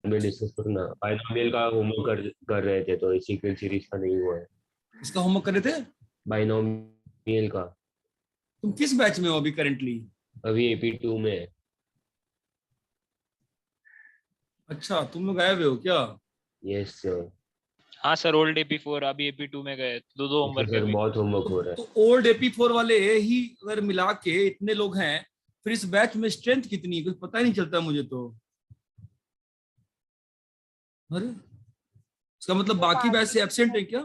में डिस्कस करना, बाइनोमियल का होमवर्क कर रहे थे, तो सीक्वेंस सीरीज का नहीं हुआ है। इसका होमवर्क कर रहे थे? बाइनोमियल का। तुम किस बैच में हो अभी करेंटली? अभी AP2 में है। अच्छा, तुम लोग आए हुए हो क्या? Yes sir. हाँ सर, ओल्ड AP4 अभी AP2 में गए, दो दो इसमें होमवर्क है सर अभी। बहुत होमवर्क हो रहा है। तो ओल्ड AP4 वाले ही अगर मिला के इतने लोग हैं, फिर इस बैच में स्ट्रेंथ कितनी है कुछ पता ही नहीं चलता मुझे तो। अरे, इसका मतलब सर बाकी बैच बाकी से एब्सेंट है क्या?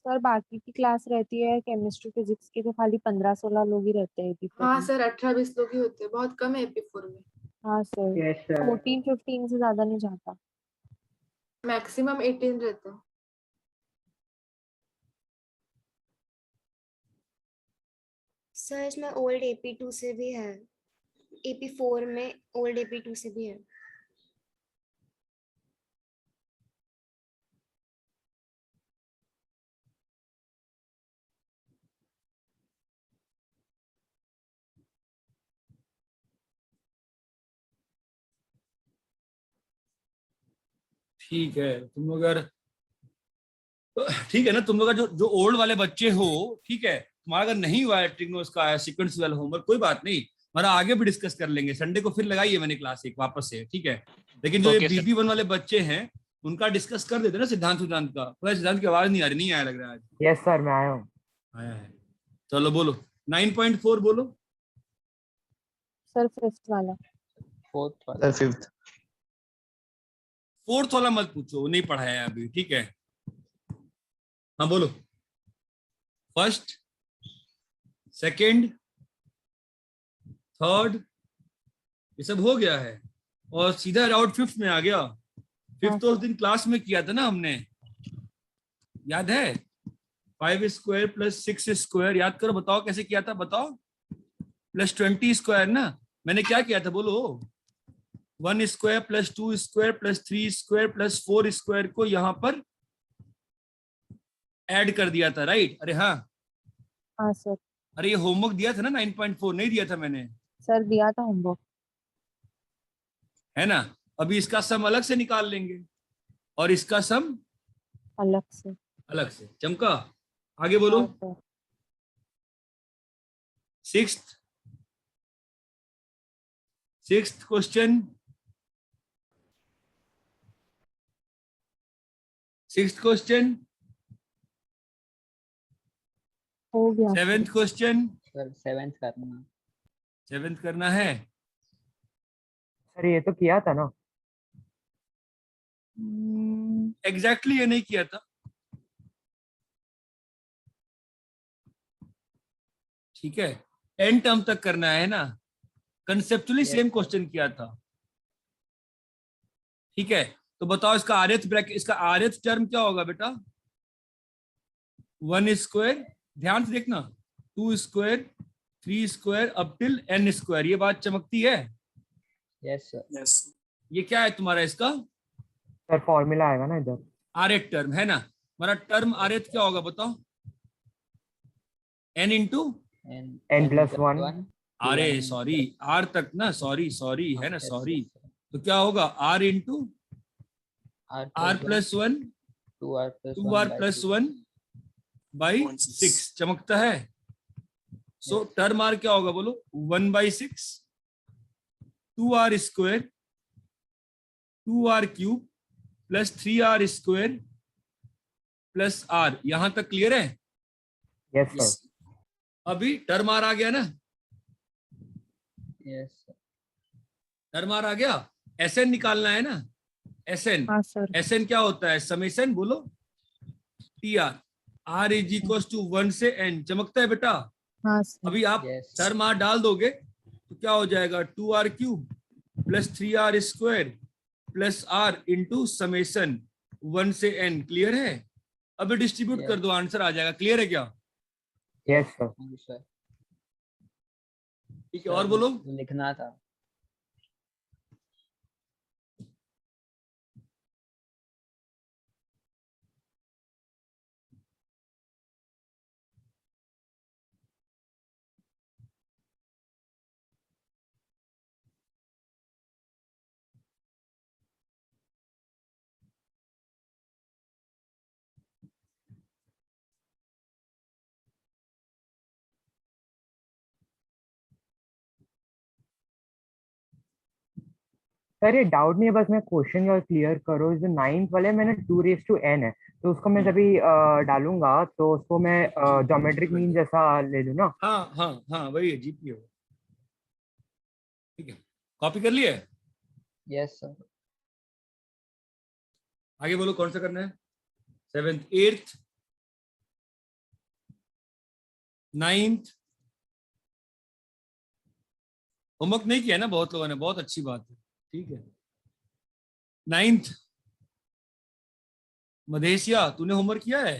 सर बाकी की क्लास रहती है केमिस्ट्री फिजिक्स की, तो खाली 15-16 लोग ही रहते हैं AP4 हाँ में। सर, 18-20 लोग ही होते हैं, बहुत कम है AP4 में। हाँ सर, यस सर। 14-15 से ज्यादा नहीं जाता। मैक्सिमम 18 रहता है। सर इसमें ओल्ड AP2 से भी है, AP4 में ओल्ड AP2 से भी है। ठीक है, तुम लोग अगर ठीक है ना, तुम लोग का जो जो ओल्ड वाले बच्चे हो, ठीक है, तुम्हारा अगर नहीं हुआ है ट्रिग्नोस का सीक्वेंस वाला होमवर्क, कोई बात नहीं, हमारा आगे भी डिस्कस कर लेंगे। संडे को फिर लगाइए मैंने क्लास एक वापस से, ठीक है। लेकिन जो ये ओके सर। BP1 वाले बच्चे हैं, उनका डिस्कस कर देते ना, सिद्धांत सिद्धांत का। पूरा सिद्धांत की आवाज नहीं आ रही, नहीं आया लग रहा है आज। यस सर, मैं आया हूँ। आया है, चलो बोलो 9.4 बोलो। सर फिफ्थ वाला। फोर्थ वाला। Sir fifth. फोर्थ वाला मत पूछो, वो नहीं पढ़ाया है अभी, ठीक है। हाँ बोलो, फर्स्ट, सेकंड, थर्ड, ये सब हो गया है, और सीधा राउट फिफ्थ में आ गया। फिफ्थ तो उस दिन क्लास में किया था ना हमने, याद है? 5² + 6², याद करो, बताओ कैसे किया था, बताओ। +20² ना, मैंने क्या किया था बोलो? 1² + 2² + 3² + 4² को यहाँ पर ऐड कर दिया था, राइट? अरे हाँ। हाँ सर। अरे ये होमवर्क दिया था ना, 9.4 नहीं दिया था मैंने? सर दिया था होमवर्क। है ना? अभी इसका सम अलग से निकाल लेंगे, और इसका सम अलग से। अलग से। चमका, आगे बोलो। हाँ sir. Sixth question, sixth question, हो गया। सेवेंथ क्वेश्चन, सर सेवेंथ करना। सेवेंथ करना है। सर ये तो किया था ना। एग्जैक्टली ये नहीं किया था, ठीक है। एन टर्म तक करना है ना, कंसेप्चुअली सेम क्वेश्चन किया था, ठीक है। तो बताओ इसका आरएथ ब्रैकेट, इसका आरएथ टर्म क्या होगा बेटा? 1², ध्यान से देखना, 2², 3² अप टिल n²। ये बात चमकती है? Yes sir. यस। ये क्या है तुम्हारा इसका? सर फॉर्मूला आएगा ना इधर। आरएथ टर्म है ना, हमारा टर्म आरएथ क्या होगा बताओ? n into n+1। अरे सॉरी, r तक ना, सॉरी सॉरी है ना, सॉरी। तो क्या होगा? r into r +1 2r+1 by 6, चमकता है? सो टर्म r क्या होगा बोलो? 1/6 2r² 2r³ +3r² +r। यहां तक क्लियर है? Yes sir. अभी टर्म r आ गया ना? Yes sir. टर्म r आ गया। Sn निकालना है ना, Sn। हाँ सर। Sn क्या होता है? समेशन बोलो, tr। r = 1 से n, चमकता है बेटा? हाँ सर। अभी आप Yes. टर्म r डाल दोगे तो क्या हो जाएगा? 2r³ +3r² +r into summation 1 से n। क्लियर है? अभी डिस्ट्रीब्यूट कर दो, आंसर आ जाएगा। क्लियर है क्या? Yes sir. सर ठीक है, और बोलो। लिखना था। सर ये डाउट नहीं है, बस मैं क्वेश्चन और क्लियर करो। जो 9th वाले मैंने 2n है, तो उसको मैं जब भी डालूंगा तो उसको मैं ज्योमेट्रिक मीन जैसा ले लूँ ना? हाँ हाँ हाँ, वही है जीपी। ठीक है, कॉपी कर लिया है? Yes sir. आगे बोलो कौन सा करना है? 7th 8th 9th। होमवर्क नहीं किया ना बहुत लोगों ने, बहुत अच्छी बात है। ठीक है, 9th मधेशिया, तूने होमवर्क किया है?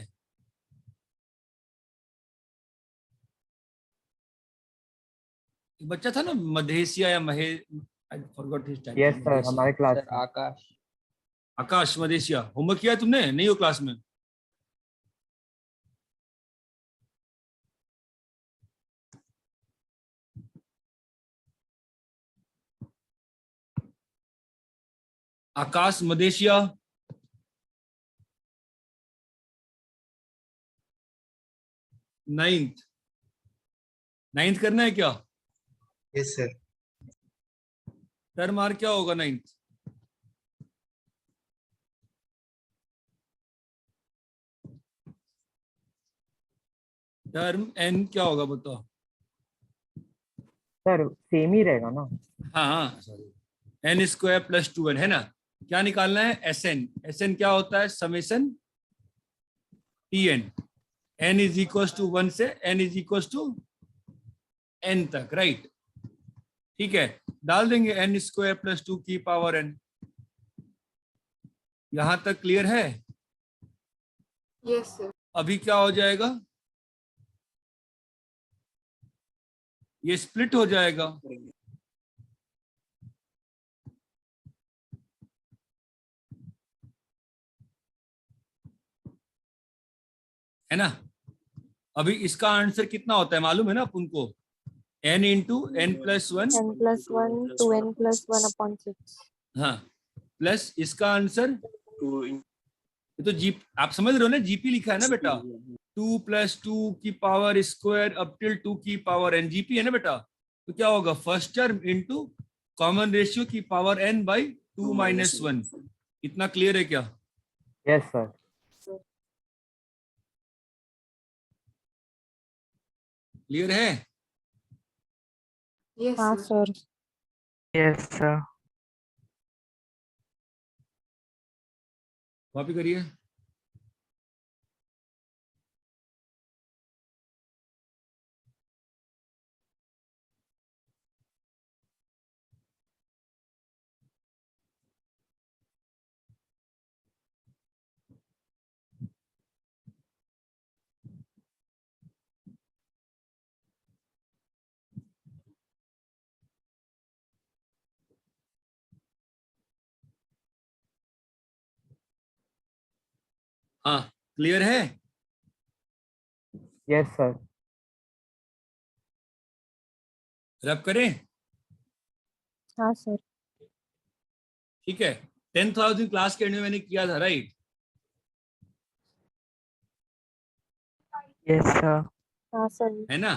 एक बच्चा था ना मधेशिया या महे, I forgot his title. Yes sir, हमारे क्लास सर में। आकाश। आकाश मधेशिया, होमवर्क किया है तुमने? नहीं हो क्लास में? आकाश मधेशिया, 9th करना है क्या? Yes sir. टर्म आर क्या होगा 9th? टर्म एन क्या होगा बताओ? सर सेम ही रहेगा ना? हाँ हाँ sorry, N square plus 2n है ना। क्या निकालना है? S N. एस एन क्या होता है? Summation T n. N is equal to 1 से n is equal to n तक, राइट? ठीक है, डाल देंगे एन स्क्वायर प्लस 2 की पावर एन। यहां तक क्लियर है? Yes sir. अभी क्या हो जाएगा? ये स्प्लिट हो जाएगा। है ना? अभी इसका आंसर कितना होता है मालूम है ना अपन को? n into n plus 1। n+1 2n+1/6। हाँ, प्लस इसका आंसर ये तो जी, आप समझ रहे हो ना, जीपी लिखा है ना बेटा, 2 + 2 की पावर स्क्वायर अप टिल 2 की पावर n, जीपी है ना बेटा। तो क्या होगा? First term into common ratio की पावर n बाई 2 - 1। इतना क्लियर है क्या? Yes sir. क्लियर है? यस हाँ sir. Sir. Yes sir. Copy करिए। हाँ, क्लियर है? Yes sir. रब करें? हाँ सर। ठीक है, 10,000 क्लास के एंड में मैंने किया था, राइट? Yes sir. हाँ सर। है ना?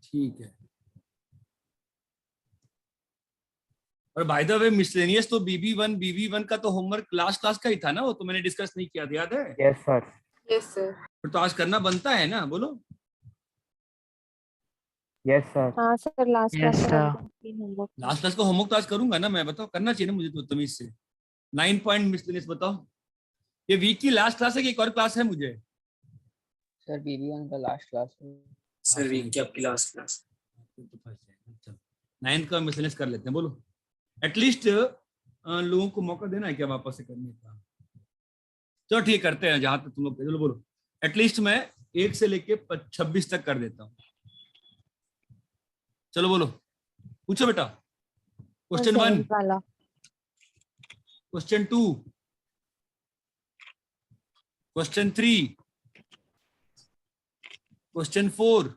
ठीक है। और बाय द वे मिसलेनियस तो बीबी1 का तो होमवर्क लास्ट क्लास का ही था ना, वो तो मैंने डिस्कस नहीं किया था, याद है? Yes sir. Yes sir. फिर तो आज करना बनता है ना, बोलो। Yes sir. हाँ sir, last Yes, class sir. Homework. Last class का होमवर्क तो आज करूंगा ना मैं, बताओ करना चाहिए ना मुझे तो तमीज से। 9 पॉइंट मिसलेनियस बताओ। ये वीक की लास्ट क्लास है कि एक और क्लास है मुझे? सर BB1 का लास्ट क्लास है। सर वीक की आपकी लास्ट क्लास। 9 का मिसलेनियस कर लेते हैं, बोलो। एटलीस्ट लोगों को मौका देना है क्या वापस से करने का? चलो ठीक करते हैं, जहां तक तुम लोग, चलो बोलो। एटलीस्ट मैं 1 से लेके 26 तक कर देता हूँ। चलो बोलो, पूछो बेटा। क्वेश्चन 1, 7th वाला। Question 2, question 3, question 4,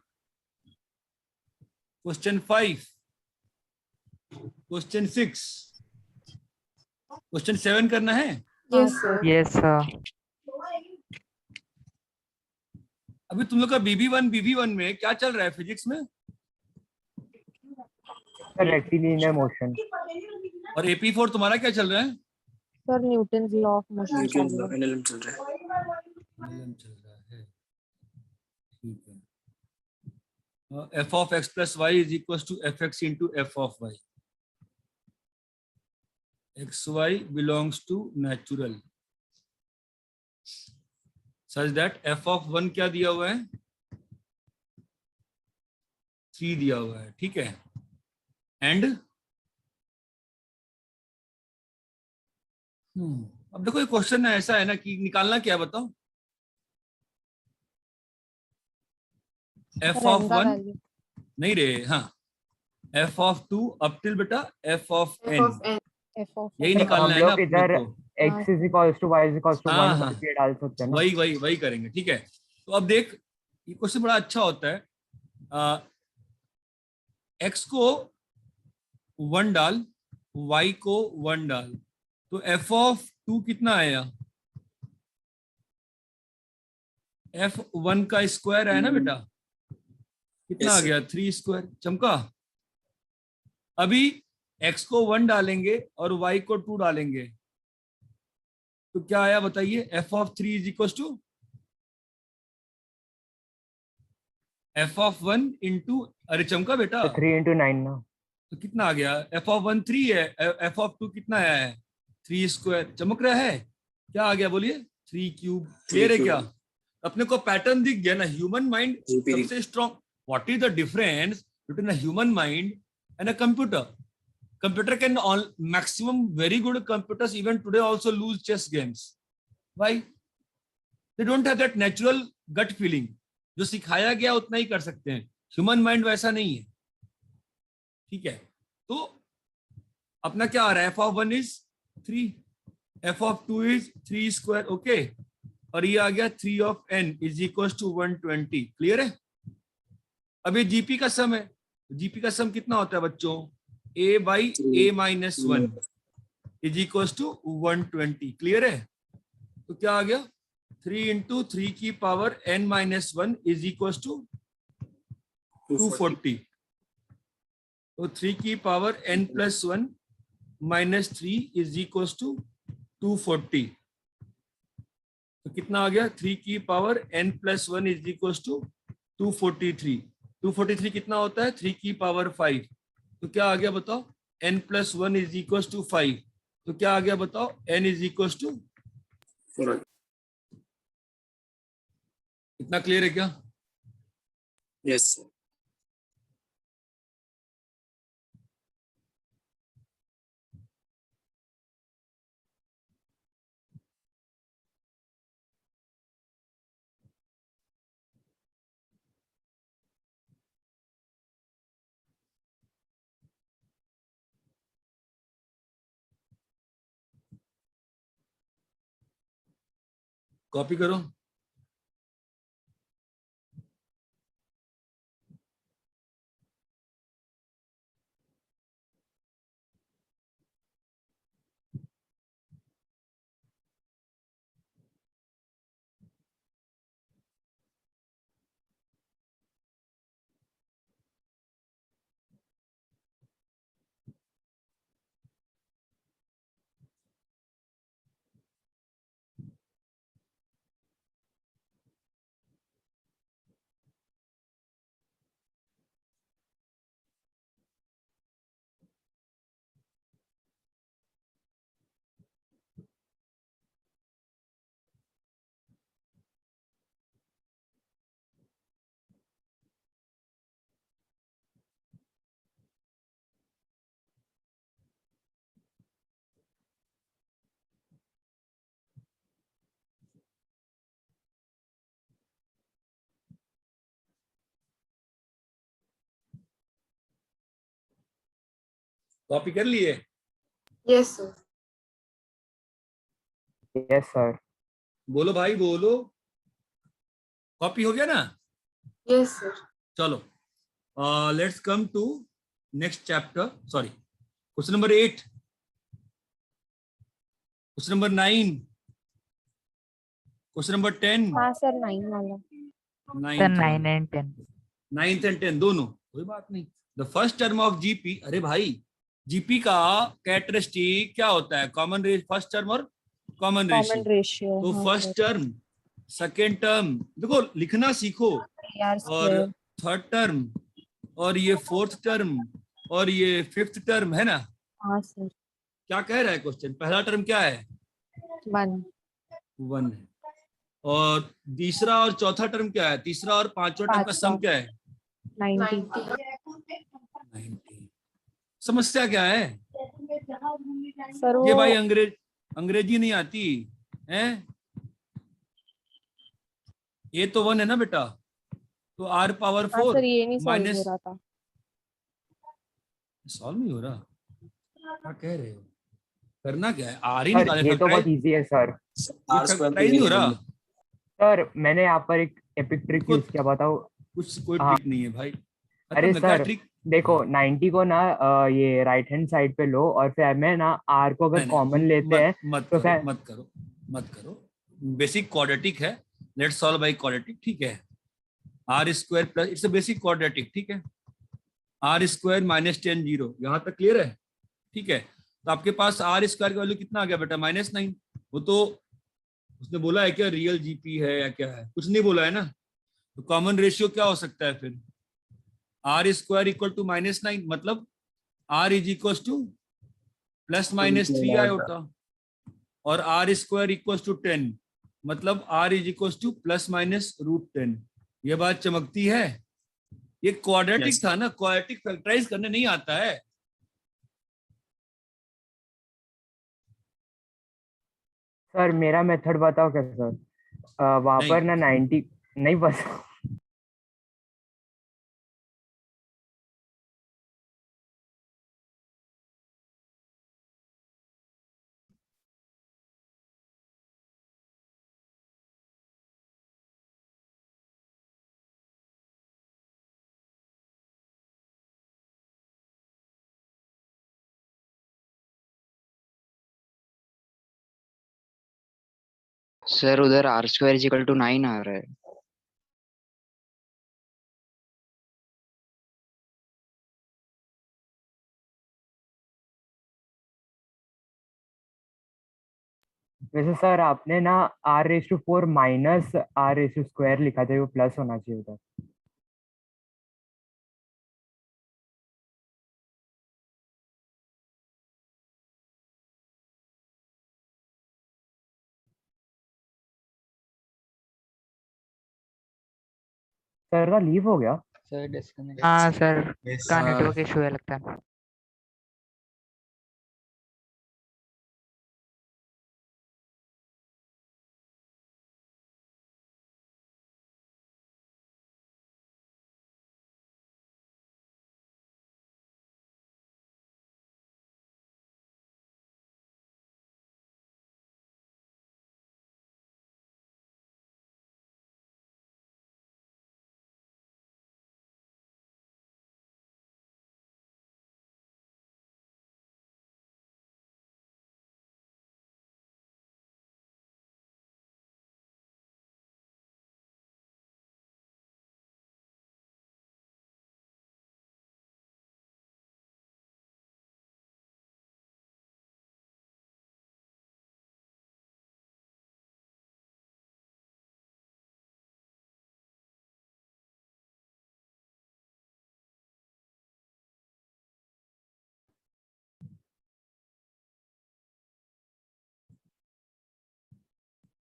question 5, question 6, question 7 करना है। Yes sir. Yes sir. अभी तुम लोग का बीबी वन में क्या चल रहा है फिजिक्स में? Sir rectilinear motion. और AP4 तुम्हारा क्या चल रहा है? Sir Newton law of motion Newton चालू है। एनएलएम चल रहा है। NLM चल रहा है, ठीक है। f of x plus y is equals to fx into f of y. xy belongs to natural such that f of 1 क्या दिया हुआ है? 3 दिया हुआ है, ठीक है। एंड अब देखो ये क्वेश्चन ऐसा है ना कि निकालना क्या है बताओ? f सर of n का 1 वैल्यू नहीं रे, हाँ f of 2 up till बेटा f of f n, of n f of यही n। निकालना हम है ना लोग अपने इधर को। x is equals to y is equals to हाँ, 1 हाँ। करके डाल सकते हैं ना। वही करेंगे, ठीक है। तो अब देख ये क्वेश्चन बड़ा अच्छा होता है। x को 1 डाल, y को 1 डाल, तो f of 2 कितना आया? f1 का स्क्वायर है ना बेटा, कितना Yes, आ sir. गया? 3 स्क्वायर। चमका। अभी x को 1 डालेंगे और y को 2 डालेंगे तो क्या आया बताइए? f of 3 is equal to f of 1 into, अरे चमका बेटा, तो 3 into 9 ना। तो कितना आ गया? f of 1 3 है, f of 2 कितना आया है? 3 स्क्वायर। चमक रहा है? क्या आ गया बोलिए? 3 क्यूब। क्लियर है cube. क्या? अपने को पैटर्न दिख गया ना। ह्यूमन माइंड GP सबसे strong. What is the difference between a human mind and a computer? Computer can all maximum very good computers even today also lose chess games. Why? They don't have that natural gut feeling. जो सिखाया गया उतना ही कर सकते हैं। Human mind वैसा नहीं है, ठीक है। तो अपना क्या आ रहा है? f of 1 is 3, f of 2 is 3 square, okay. और ये आ गया 3 of n is equals to 120। Clear है? अब ये जीपी का सम है। जीपी का सम कितना होता है बच्चों? a by a minus 1 is equals to 120। Clear है? तो क्या आ गया? 3 into 3 की power n minus 1 is equals to 240। तो 3 की power n plus 1 minus 3 is equals to 240। तो कितना आ गया? 3 की power n plus 1 is equals to 243। 243 कितना होता है? 3 की पावर 5। तो क्या आ गया बताओ? n plus 1 is equals to 5। तो क्या आ गया बताओ? n is equals to, इतना क्लियर है क्या? Yes, sir. कॉपी करो। कॉपी कर लिए? yes sir. Yes sir. बोलो भाई बोलो। कॉपी हो गया ना? yes sir. चलो let's come to next chapter. Sorry, question number 8, question number 9, question number 10। हाँ सर 9 वाला। 9 9 and 10 9th and 10 दोनों, कोई बात नहीं। The first term of GP, अरे भाई जीपी का कैरेक्टरिस्टिक क्या होता है? कॉमन रेशियो, फर्स्ट टर्म और कॉमन कॉमन रेशियो। रेशियो। तो फर्स्ट टर्म, सेकेंड टर्म, देखो लिखना सीखो, आर और स्क्वायर। थर्ड टर्म, और ये फोर्थ टर्म, और ये फिफ्थ टर्म है ना। हाँ सर। क्या कह रहा है क्वेश्चन? पहला टर्म क्या है? 1। 1 है। और तीसरा और चौथा टर्म क्या है? तीसरा और पांचवा टर्म का सम क्या है? 90। 90। समस्या क्या है? सर ये वो भाई अंग्रेजी नहीं आती है? ये तो 1 है ना बेटा, तो r पावर हाँ 4 सर ये नहीं सॉल्व हो माइनस, रहा था। सॉल्व नहीं हो रहा? क्या कह रहे हो? करना क्या है? r ही सर निकाले, ये तो बहुत इजी है सर। R square फैक्टराइज नहीं हो रहा। सर मैंने यहाँ पर एक एपिक ट्रिक इसको- यूज किया, बताओ। कुछ कोई हाँ। ट्रिक नहीं है भाई। अरे खत्म है क्या सर ट्रिक? देखो 90 को ना ये राइट हैंड साइड पे लो, और फिर में ना r को अगर नहीं, कॉमन लेते हैं मत तो करो, फिर मत करो। बेसिक क्वाड्रेटिक है, लेट्स सॉल्व बाय क्वाड्रेटिक, ठीक है। r square plus, it's a basic quadratic, ठीक है। r स्क्वायर माइनस 10 0, यहाँ तक क्लियर है? ठीक है, तो आपके पास r स्क्वायर का वैल्यू कितना आ गया बेटा? -9। वो तो उसने बोला है क्या रियल जीपी है या क्या है? कुछ नहीं बोला है ना। तो कॉमन रेशियो क्या हो सकता है फिर? r स्क्वायर इक्वल टू -9, मतलब r is equal to ±3 iota, और r स्क्वायर इक्वल टू 10, मतलब r इज इक्वल टू ±√10। ये बात चमकती है? ये क्वाड्रेटिक Yes. था ना, क्वाड्रेटिक फैक्टराइज करने नहीं आता है। सर मेरा मेथड बताओ क्या सर? वहां नहीं। पर ना 90 नहीं बस। सर उधर R square is equal to 9 आ रहा है। वैसे सर आपने ना r⁴ माइनस r² लिखा था, वो प्लस होना चाहिए उधर। सर का लीव हो गया। Sir disconnect. हाँ सर, Yes. का नेटवर्क इशू है लगता है।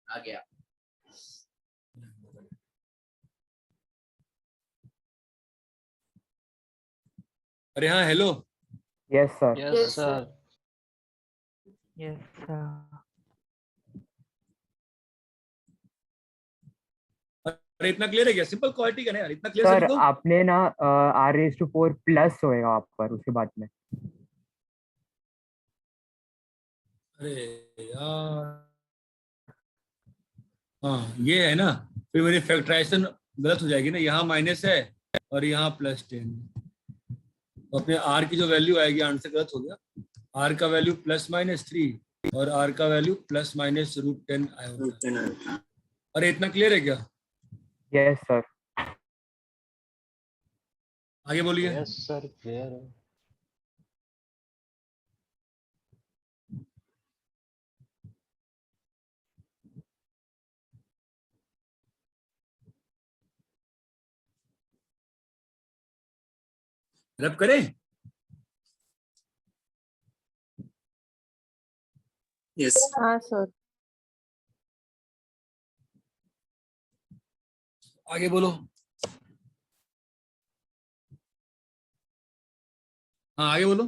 आ गया। अरे हाँ, hello. Yes sir. Yes Yes, sir. Yes sir. अरे इतना क्लियर है क्या? सिंपल क्वाड्रेटिक है ना यार, इतना क्लियर सर समझो। आपने ना r⁴ प्लस होएगा आप पर उसके बाद में। अरे यार, हाँ ये है ना, फिर मेरी फैक्टराइजेशन गलत हो जाएगी ना, यहाँ माइनस है और यहाँ +10। तो अपने r की जो वैल्यू आएगी, आंसर गलत हो गया। r का वैल्यू +-3 और r का वैल्यू ±√10 आएगा। अरे इतना क्लियर है क्या? Yes sir. आगे बोलिए। यस सर क्लियर है। रब करें? Yes. हाँ सर। आगे बोलो। हाँ आगे बोलो।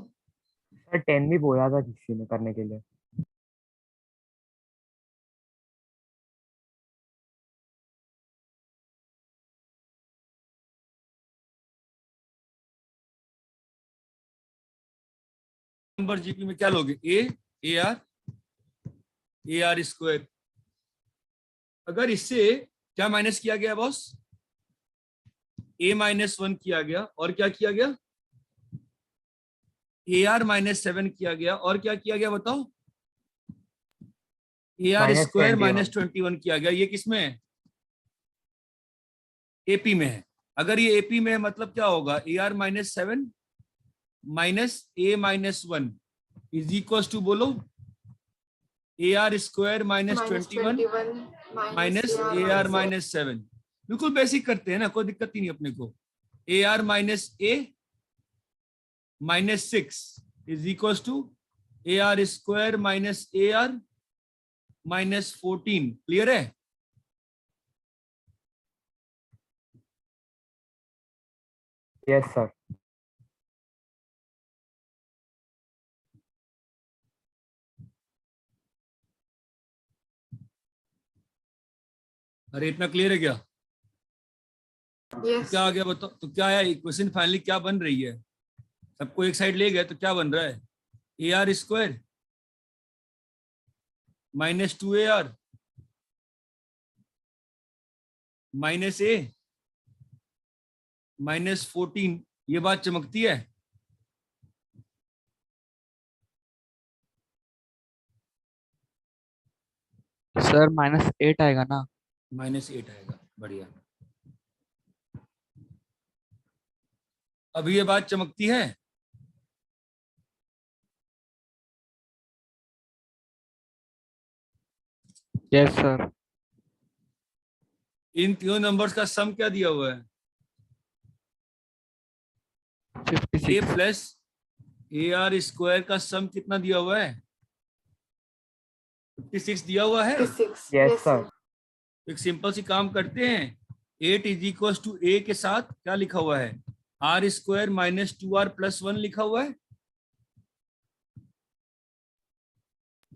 सर 10 भी बोला था किसी ने करने के लिए। नंबर जीपी में क्या लोगे? A R square. अगर इससे क्या माइनस किया गया बॉस? a-1 किया गया, और क्या किया गया? AR-7 किया गया, और क्या किया गया बताओ? AR स्क्वायर -21 किया गया। ये किसमें है? एपी में है। अगर ये एपी में है मतलब क्या होगा? AR-7 -A-1 is equal to, बोलो, AR स्क्वायर -21 -AR-7। बिल्कुल बेसिक करते हैं ना, कोई दिक्कत ही नहीं अपने को। AR-A-6 is equal to AR square AR-14। Clear है? Yes sir. अरे इतना क्लियर है क्या? Yes. क्या आ गया बताओ? तो क्या है इक्वेशन फाइनली क्या बन रही है? सबको एक साइड ले गए तो क्या बन रहा है? AR square -2AR -A -14। ये बात चमकती है? सर -8 आएगा ना? -8 आएगा। बढ़िया। अभी ये बात चमकती है? Yes sir. इन तीनों नंबर्स का सम क्या दिया हुआ है? A 56। प्लस AR स्क्वायर का सम कितना दिया हुआ है? 56 दिया हुआ है। 56. Yes Yes, sir. sir. एक सिंपल सी काम करते हैं। 8 इज इक्वल टू A के साथ क्या लिखा हुआ है? R स्क्वायर -2R + 1 लिखा हुआ है।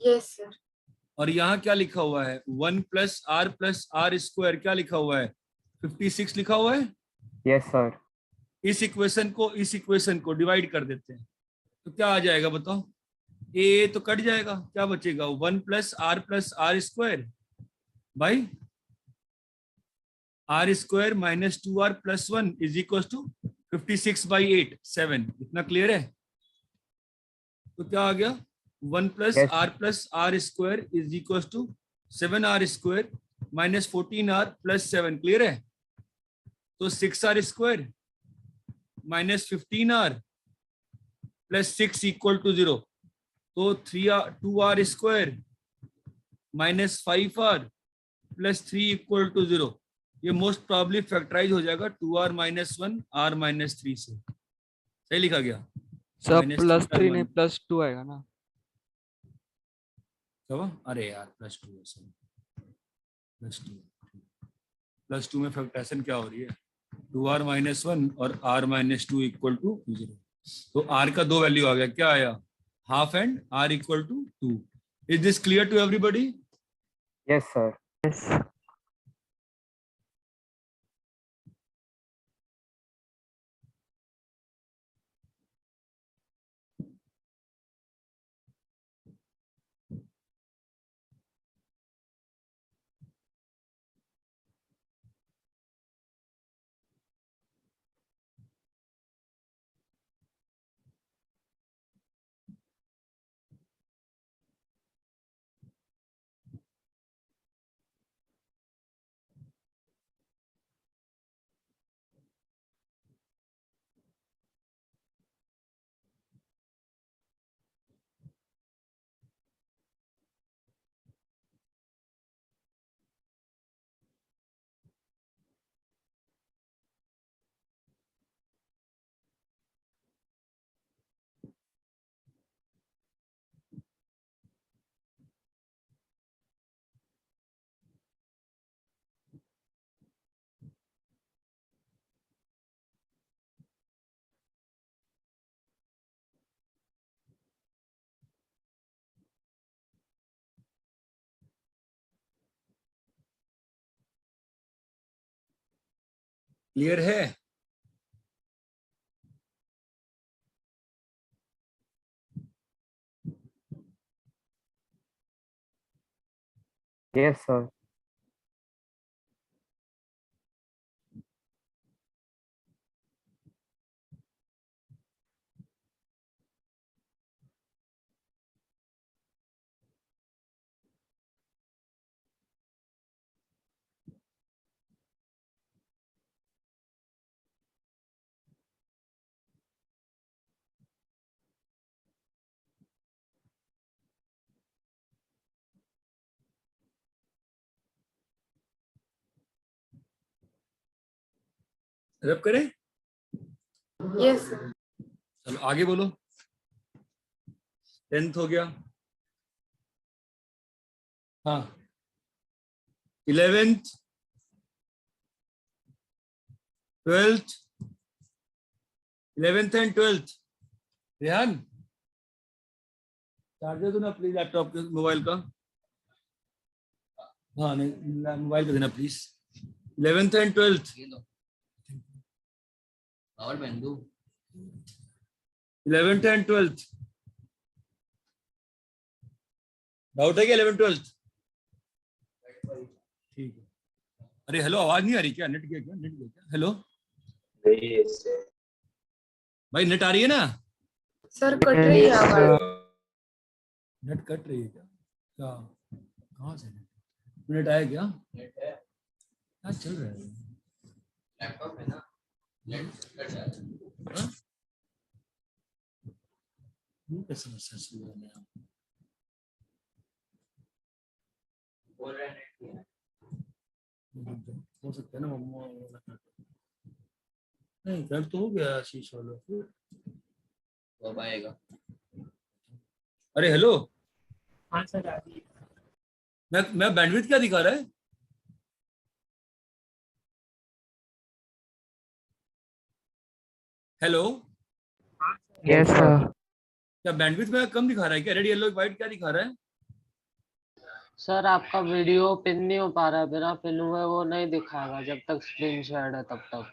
Yes, sir. और यहाँ क्या लिखा हुआ है? 1 + R स्क्वायर क्या लिखा हुआ है? 56 लिखा हुआ है। Yes sir. इस इक्वेशन को डिवाइड कर देते हैं तो क्या आ जाएगा बताओ? ए तो कट जाएगा, क्या बचेगा? 1 + R square by R square -2R + 1 is equal to 56/8 7। इतना क्लियर है? तो क्या आ गया? 1 + R square is equal to 7R square -14R + 7। Clear है? तो 6R square -15R + 6 equal to 0। तो 2R square -5R + 3 equal to 0। ये मोस्ट प्रॉब्ली फैक्टराइज हो जाएगा 2R - 1 R - 3 से। सही लिखा गया? सर +3 नहीं -3R - +2 आएगा ना? अरे यार +2 है सर। +2 में फैक्टराइजेशन क्या हो रही है? 2R - 1 और R - 2 इक्वल टू 0। तो R का 2 वैल्यू आ गया। क्या आया? Half and R equal to 2। Is this clear to everybody? Yes sir. Yes. Clear है? Yes sir. रब करें? Yes, sir. चलो आगे बोलो। 10th हो गया। हाँ 11th 12th 11th and 12th। Rehan charger दो ना प्लीज लैपटॉप के, मोबाइल का। हाँ नहीं मोबाइल का देना please. 11th and 12th। 11th and 12th doubt है क्या? 11th 12th ठीक है। अरे हेलो आवाज नहीं आ रही क्या? नेट गया क्या? नेट गया क्या? हेलो भाई नेट आ रही है ना? सर कट रही है आवाज। नेट कट रही है क्या? क्या कहाँ से नेट आया क्या? क्या चल रहा है? लैपटॉप है ना? हाँ? ये क्या समस्या चल रहा है? हो सकता है ना मम्मा नहीं कल तो हो गया आशीष वाला फिर कब आएगा? अरे हेलो। हाँ सर आ रही है। मैं बैंडविड्थ क्या दिखा रहा है? Hello yes sir. क्या बैंडविड्थ में कम दिखा रहा है क्या? रेड येलो व्हाइट क्या दिखा रहा है? सर आपका वीडियो पिन नहीं हो पा रहा है, बिना पिन हुए वो नहीं दिखाएगा जब तक स्क्रीन शेयर है तब तक।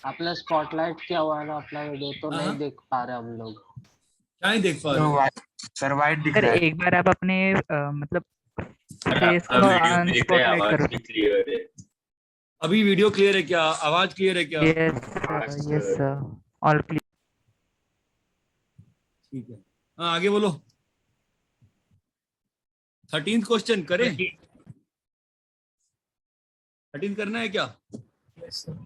आपने स्पॉटलाइट किया हुआ है ना अपना वीडियो, तो नहीं देख पा रहे हम लोग। क्या नहीं देख पा रहे? सर वाइट दिख सर रहा है। एक बार आप अपने मतलब फेस को अनस्पॉटलाइट करो। क्लियर है। अभी वीडियो क्लियर है क्या? आवाज क्लियर है क्या? Yes sir all clear. ठीक है हाँ आगे बोलो। 13th क्वेश्चन करें? 13 करना है क्या? Yes sir.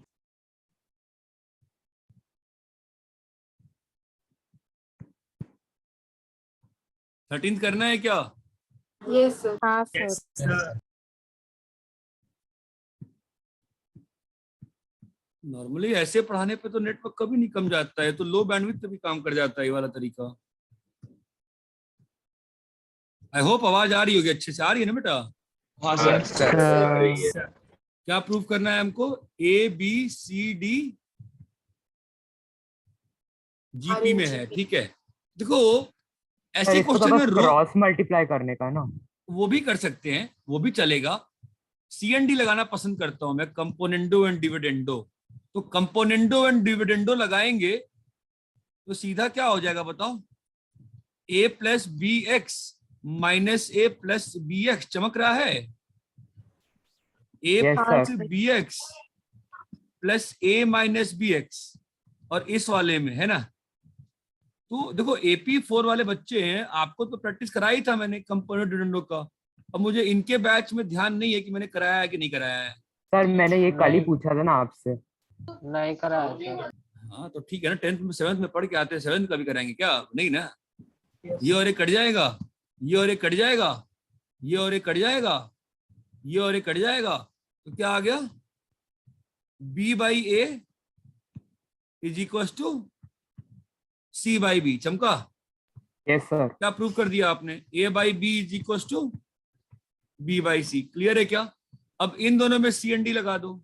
13 करना है क्या? Yes, sir. हाँ सर। नॉर्मली ऐसे पढ़ाने पे तो नेटवर्क कभी नहीं कम जाता है, तो लो बैंडविड्थ पे भी काम कर जाता है ये वाला तरीका। आई होप आवाज आ रही होगी अच्छे से। आ रही है ना बेटा? हाँ सर। क्या प्रूव करना है हमको? A B C D GP में है, ठीक है। देखो ऐसे क्वेश्चन में क्रॉस मल्टीप्लाई करने का ना, वो भी कर सकते हैं, वो भी चलेगा। सीएनडी लगाना पसंद करता हूं मैं, कंपोनेंडो एंड डिविडेंडो। तो कंपोनेंडो एंड डिविडेंडो लगाएंगे तो सीधा क्या हो जाएगा बताओ? ए प्लस बी एक्स माइनस ए प्लस बी एक्स। चमक रहा है? ए प्लस बी एक्स प्लस ए माइनस बी एक्स। और इस वाले में है ना, तो देखो AP4 वाले बच्चे हैं, आपको तो प्रैक्टिस कराई था मैंने कंपोनेंट डिविडेंडो का। अब मुझे इनके बैच में ध्यान नहीं है कि मैंने कराया है कि नहीं कराया है। सर मैंने ये कल ही पूछा था ना आपसे। नहीं कराया सर। हाँ तो ठीक है ना, 10th में 7th में पढ़ के आते हैं, 7th का भी कराएंगे क्या? नहीं ना। ये और एक कट जाएगा, ये और एक कट जाएगा, ये और एक कट जाएगा, ये और एक कट जाएगा, तो क्या आ गया? B/A is equal to C/B। चमका? Yes sir. क्या प्रूव कर दिया आपने? A/B is equal to B/C। Clear है क्या? अब इन दोनों में CND लगा दो।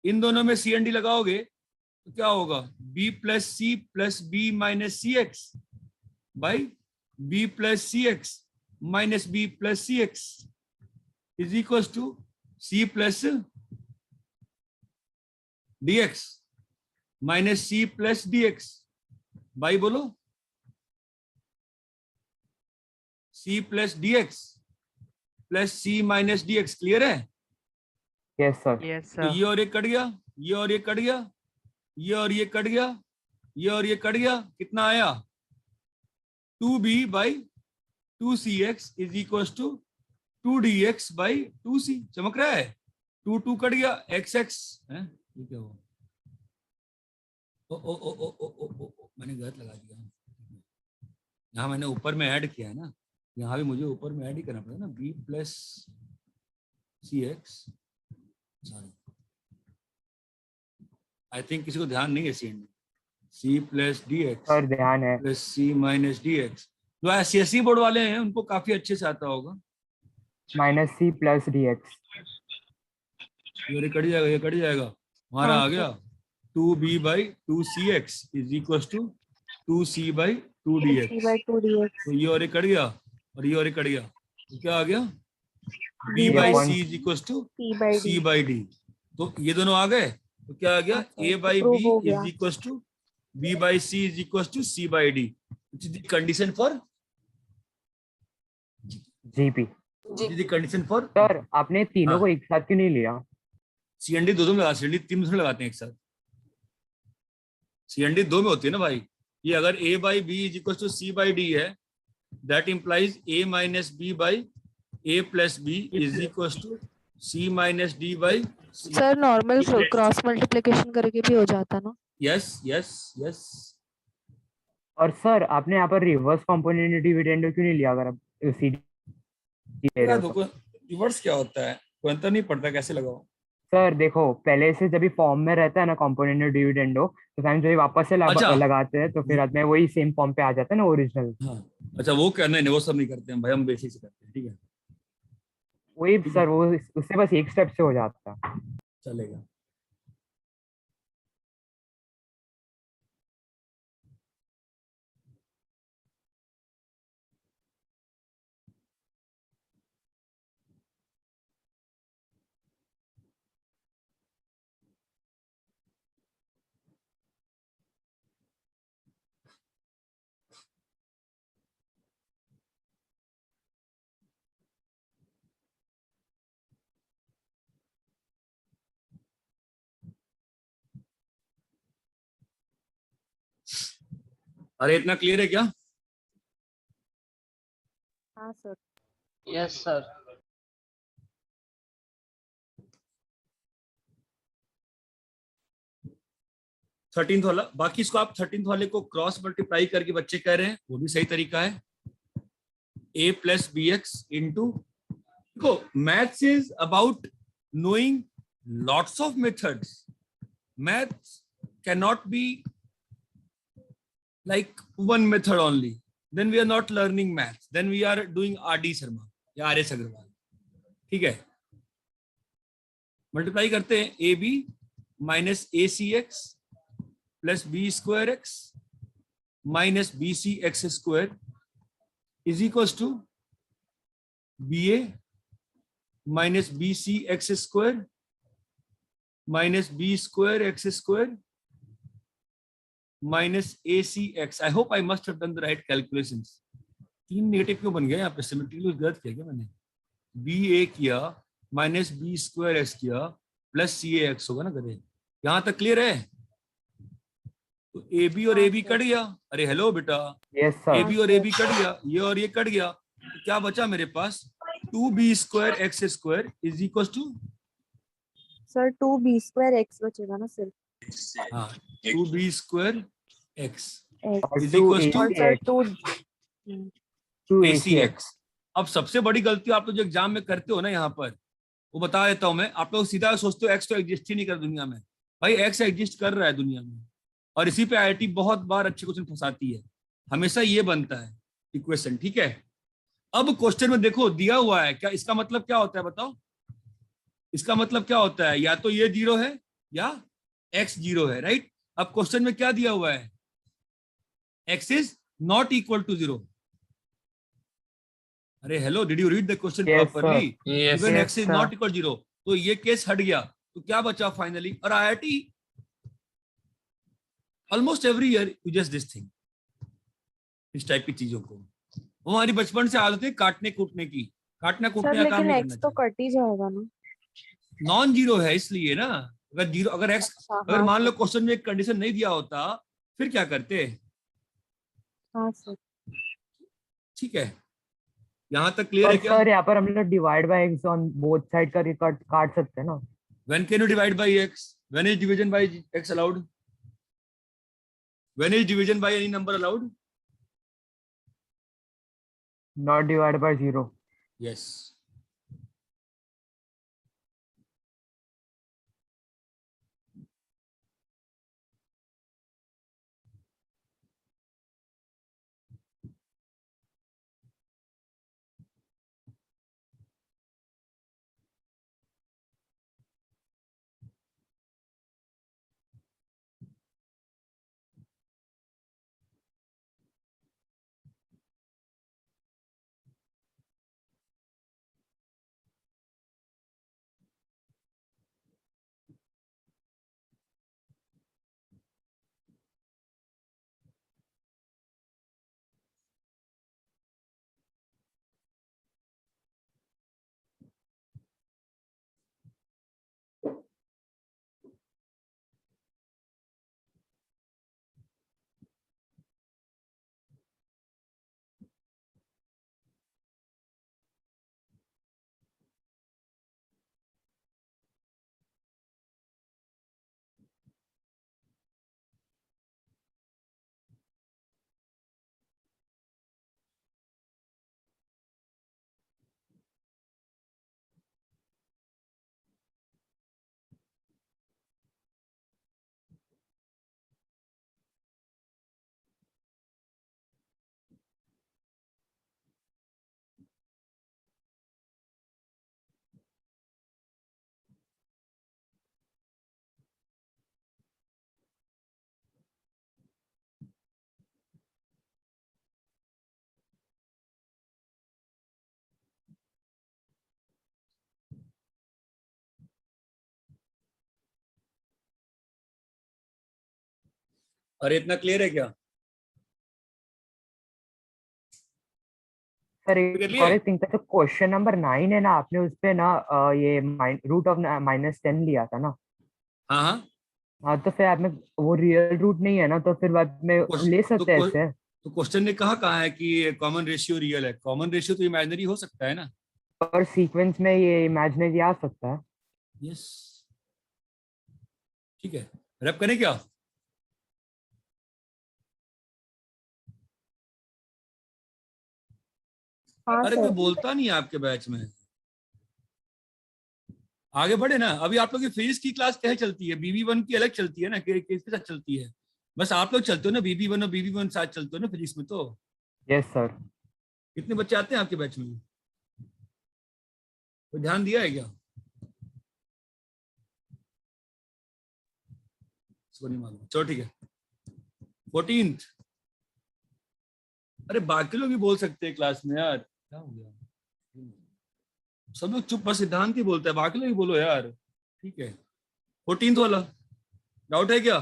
इन दोनों में CND लगाओगे तो क्या होगा? B plus C plus B minus CX by B plus CX minus B plus CX is equal to C plus dx minus C plus dx by बोलो c plus dx plus c minus dx। Clear है? Yes sir. Yes तो sir. ये और ये cut गया, ये और ये कट गया, ये और ये कट गया, ये और ये कट गया। कितना आया? 2b by 2cx is equal to 2dx by 2c। चमक रहा है? 2 कट गया, xx है। ये क्या हुआ? ओ, मैंने गलत लगा दिया। यहाँ मैंने ऊपर में ऐड किया है ना, यहाँ भी मुझे ऊपर में ऐड ही करना पड़ेगा ना, b plus C X. Sorry, I think किसी को ध्यान नहीं है C and C plus D X sir ध्यान है। Plus C minus D X. जो सीएससी बोर्ड वाले हैं उनको काफी अच्छे से आता होगा। Minus C plus D X. ये कट जाएगा, ये कट जाएगा, हमारा हाँ, आ गया 2b by 2cx is equal to 2c by 2dx। 2c/2dx। तो ये और ये कट गया और ये और ये कट गया, तो क्या आ गया? b b by by c is equal to c/d। c by d। तो ये दोनों आ गए, तो क्या आ गया? हाँ, a बाई prove b हो गया। Is equal to b by c is equal to c by d, which is the condition for GP. which is the condition for sir आपने तीनों हाँ। को एक साथ क्यों नहीं लिया? CND दो में लगा, CND तीन में लगाते हैं एक साथ। CND दो में होती है ना भाई। ये अगर a by b is equal to c by d है, that implies a minus b by a plus b is equal to c minus d by c। Sir normal cross multiplication करके भी हो जाता ना? Yes yes yes. और sir आपने यहाँ पर रिवर्स कंपोनेंट डिविडेंड क्यों नहीं लिया? अगर आप सीडी देखो रिवर्स क्या होता है, कोई अंतर नहीं पड़ता कैसे लगाओ। सर देखो, पहले से जब भी फॉर्म में रहता है ना कंपोनेंट डिविडेंडो, तो टाइम जब वापस से अच्छा। लगाते हैं तो फिर बाद में वही सेम फॉर्म पे आ जाता है ना, ओरिजिनल। हाँ अच्छा, वो करना नहीं, वो सब नहीं करते हैं भाई, हम बेसिक से करते हैं। ठीक है, वही सर, वो उससे बस एक स्टेप से हो जाता है। चलेगा। अरे इतना क्लियर है क्या? हाँ सर। Yes sir. थर्टींथ वाला, बाकी इसको आप 13th वाले को क्रॉस मल्टीप्लाई करके बच्चे कह रहे हैं, वो भी सही तरीका है। a plus B X into, देखो maths is about knowing lots of methods. Maths can not be like one method only, then we are not learning maths, then we are doing RD Sharma या RS Agarwal. ठीक है, multiply करते हैं AB minus ACX plus B square X minus BCX square is equal to BA minus BCX square minus B square X square minus ACX। I hope I must have done the right calculations. तीन negative क्यों बन गया यहाँ पे? Symmetry कुछ गलत किया क्या मैंने? BA किया माइनस B स्क्वायर एक्स किया प्लस CAX होगा ना कदे। यहाँ तक क्लियर है? तो AB और AB कट गया। अरे हेलो बेटा, यस सर। AB और AB कट गया, ये और ये कट गया, तो क्या बचा मेरे पास? 2B square X square is equal to sir 2b² x बचेगा ना सिर्फ? हाँ 2B स्क्वायर एक्स और इज इक्वल टू और सर 2 ACX। अब सबसे बड़ी गलती आप लोग जो एग्जाम में करते हो ना, यहाँ पर वो बता देता हूं मैं, आप लोग सीधा सोचते हो एक्स तो एग्जिस्ट ही नहीं कर दुनिया में। भाई एक्स एग्जिस्ट कर रहा है दुनिया में, और इसी पे IIT बहुत बार अच्छे क्वेश्चन फंसाती है। हमेशा ये बनता है इक्वेशन। ठीक है, अब क्वेश्चन में देखो दिया हुआ है क्या, इसका मतलब क्या होता है बताओ? इसका मतलब क्या होता है? या तो ये 0 है या x 0 है, राइट? अब क्वेश्चन में क्या दिया हुआ है? x is not equal to 0। अरे hello, did you read the question Yes, properly? Yes, even x is sir. Not equal 0, तो ये केस हट गया, तो क्या बचा फाइनली? और IIT almost every year uses this thing, इस टाइप की चीजों को। वो हमारी बचपन से आदत है काटने कूटने की, काटना सर कूटने का काम लेकिन नहीं एक्स करना तो चाहिए। कट ही जाएगा ना। नॉन जीरो है इसलिए ना, अगर जीरो, अगर एक्स, अच्छा अगर हाँ मान लो सर, क्वेश्चन में एक कंडीशन नहीं दिया होता फिर क्या करते? हाँ सर। ठीक है, यहाँ तक क्लियर और है क्या? सर यहाँ पर हम लोग divide by x on both side करके काट सकते हैं ना? When can you divide by x? When is division by x allowed? When is division by any number allowed? Not divide by 0। Yes. अरे इतना क्लियर है क्या? सर कर एक लिए? और एक थिंग था, तो क्वेश्चन नंबर 9 है ना, आपने उस पे ना ये रूट ऑफ -10 लिया था ना? हाँ हाँ। हाँ, तो फिर आपने वो रियल रूट नहीं है ना, तो फिर बाद में ले तो सकते हैं ऐसे? तो क्वेश्चन ने कहा है कि कॉमन रेशियो रियल है? कॉमन रेशियो तो इमेजिनरी हो सकता है ना। और सीक्वेंस में ये इमेजिनरी आ सकता है? यस, ठीक है। रैप करें क्या? हाँ अरे कोई सर। बोलता नहीं है आपके बैच में। आगे बढ़े ना। अभी आप लोग की फिजिक्स की क्लास क्या चलती है? BB1 की अलग चलती है ना, किसके साथ चलती है? बस आप लोग चलते हो ना BB1 और BB1 साथ चलते हो ना फिजिक्स में। तो यस सर। कितने बच्चे आते हैं आपके बैच में? कोई ध्यान दिया है क्या? इसको नहीं मालूम, चलो ठीक है। 14th। अरे बाकी लोग भी बोल सकते हैं क्लास में यार, क्या हो गया? सब लोग चुप, बस सिद्धांत ही बोलता है, बाकी लोग भी बोलो यार। ठीक है, 14th वाला डाउट है क्या?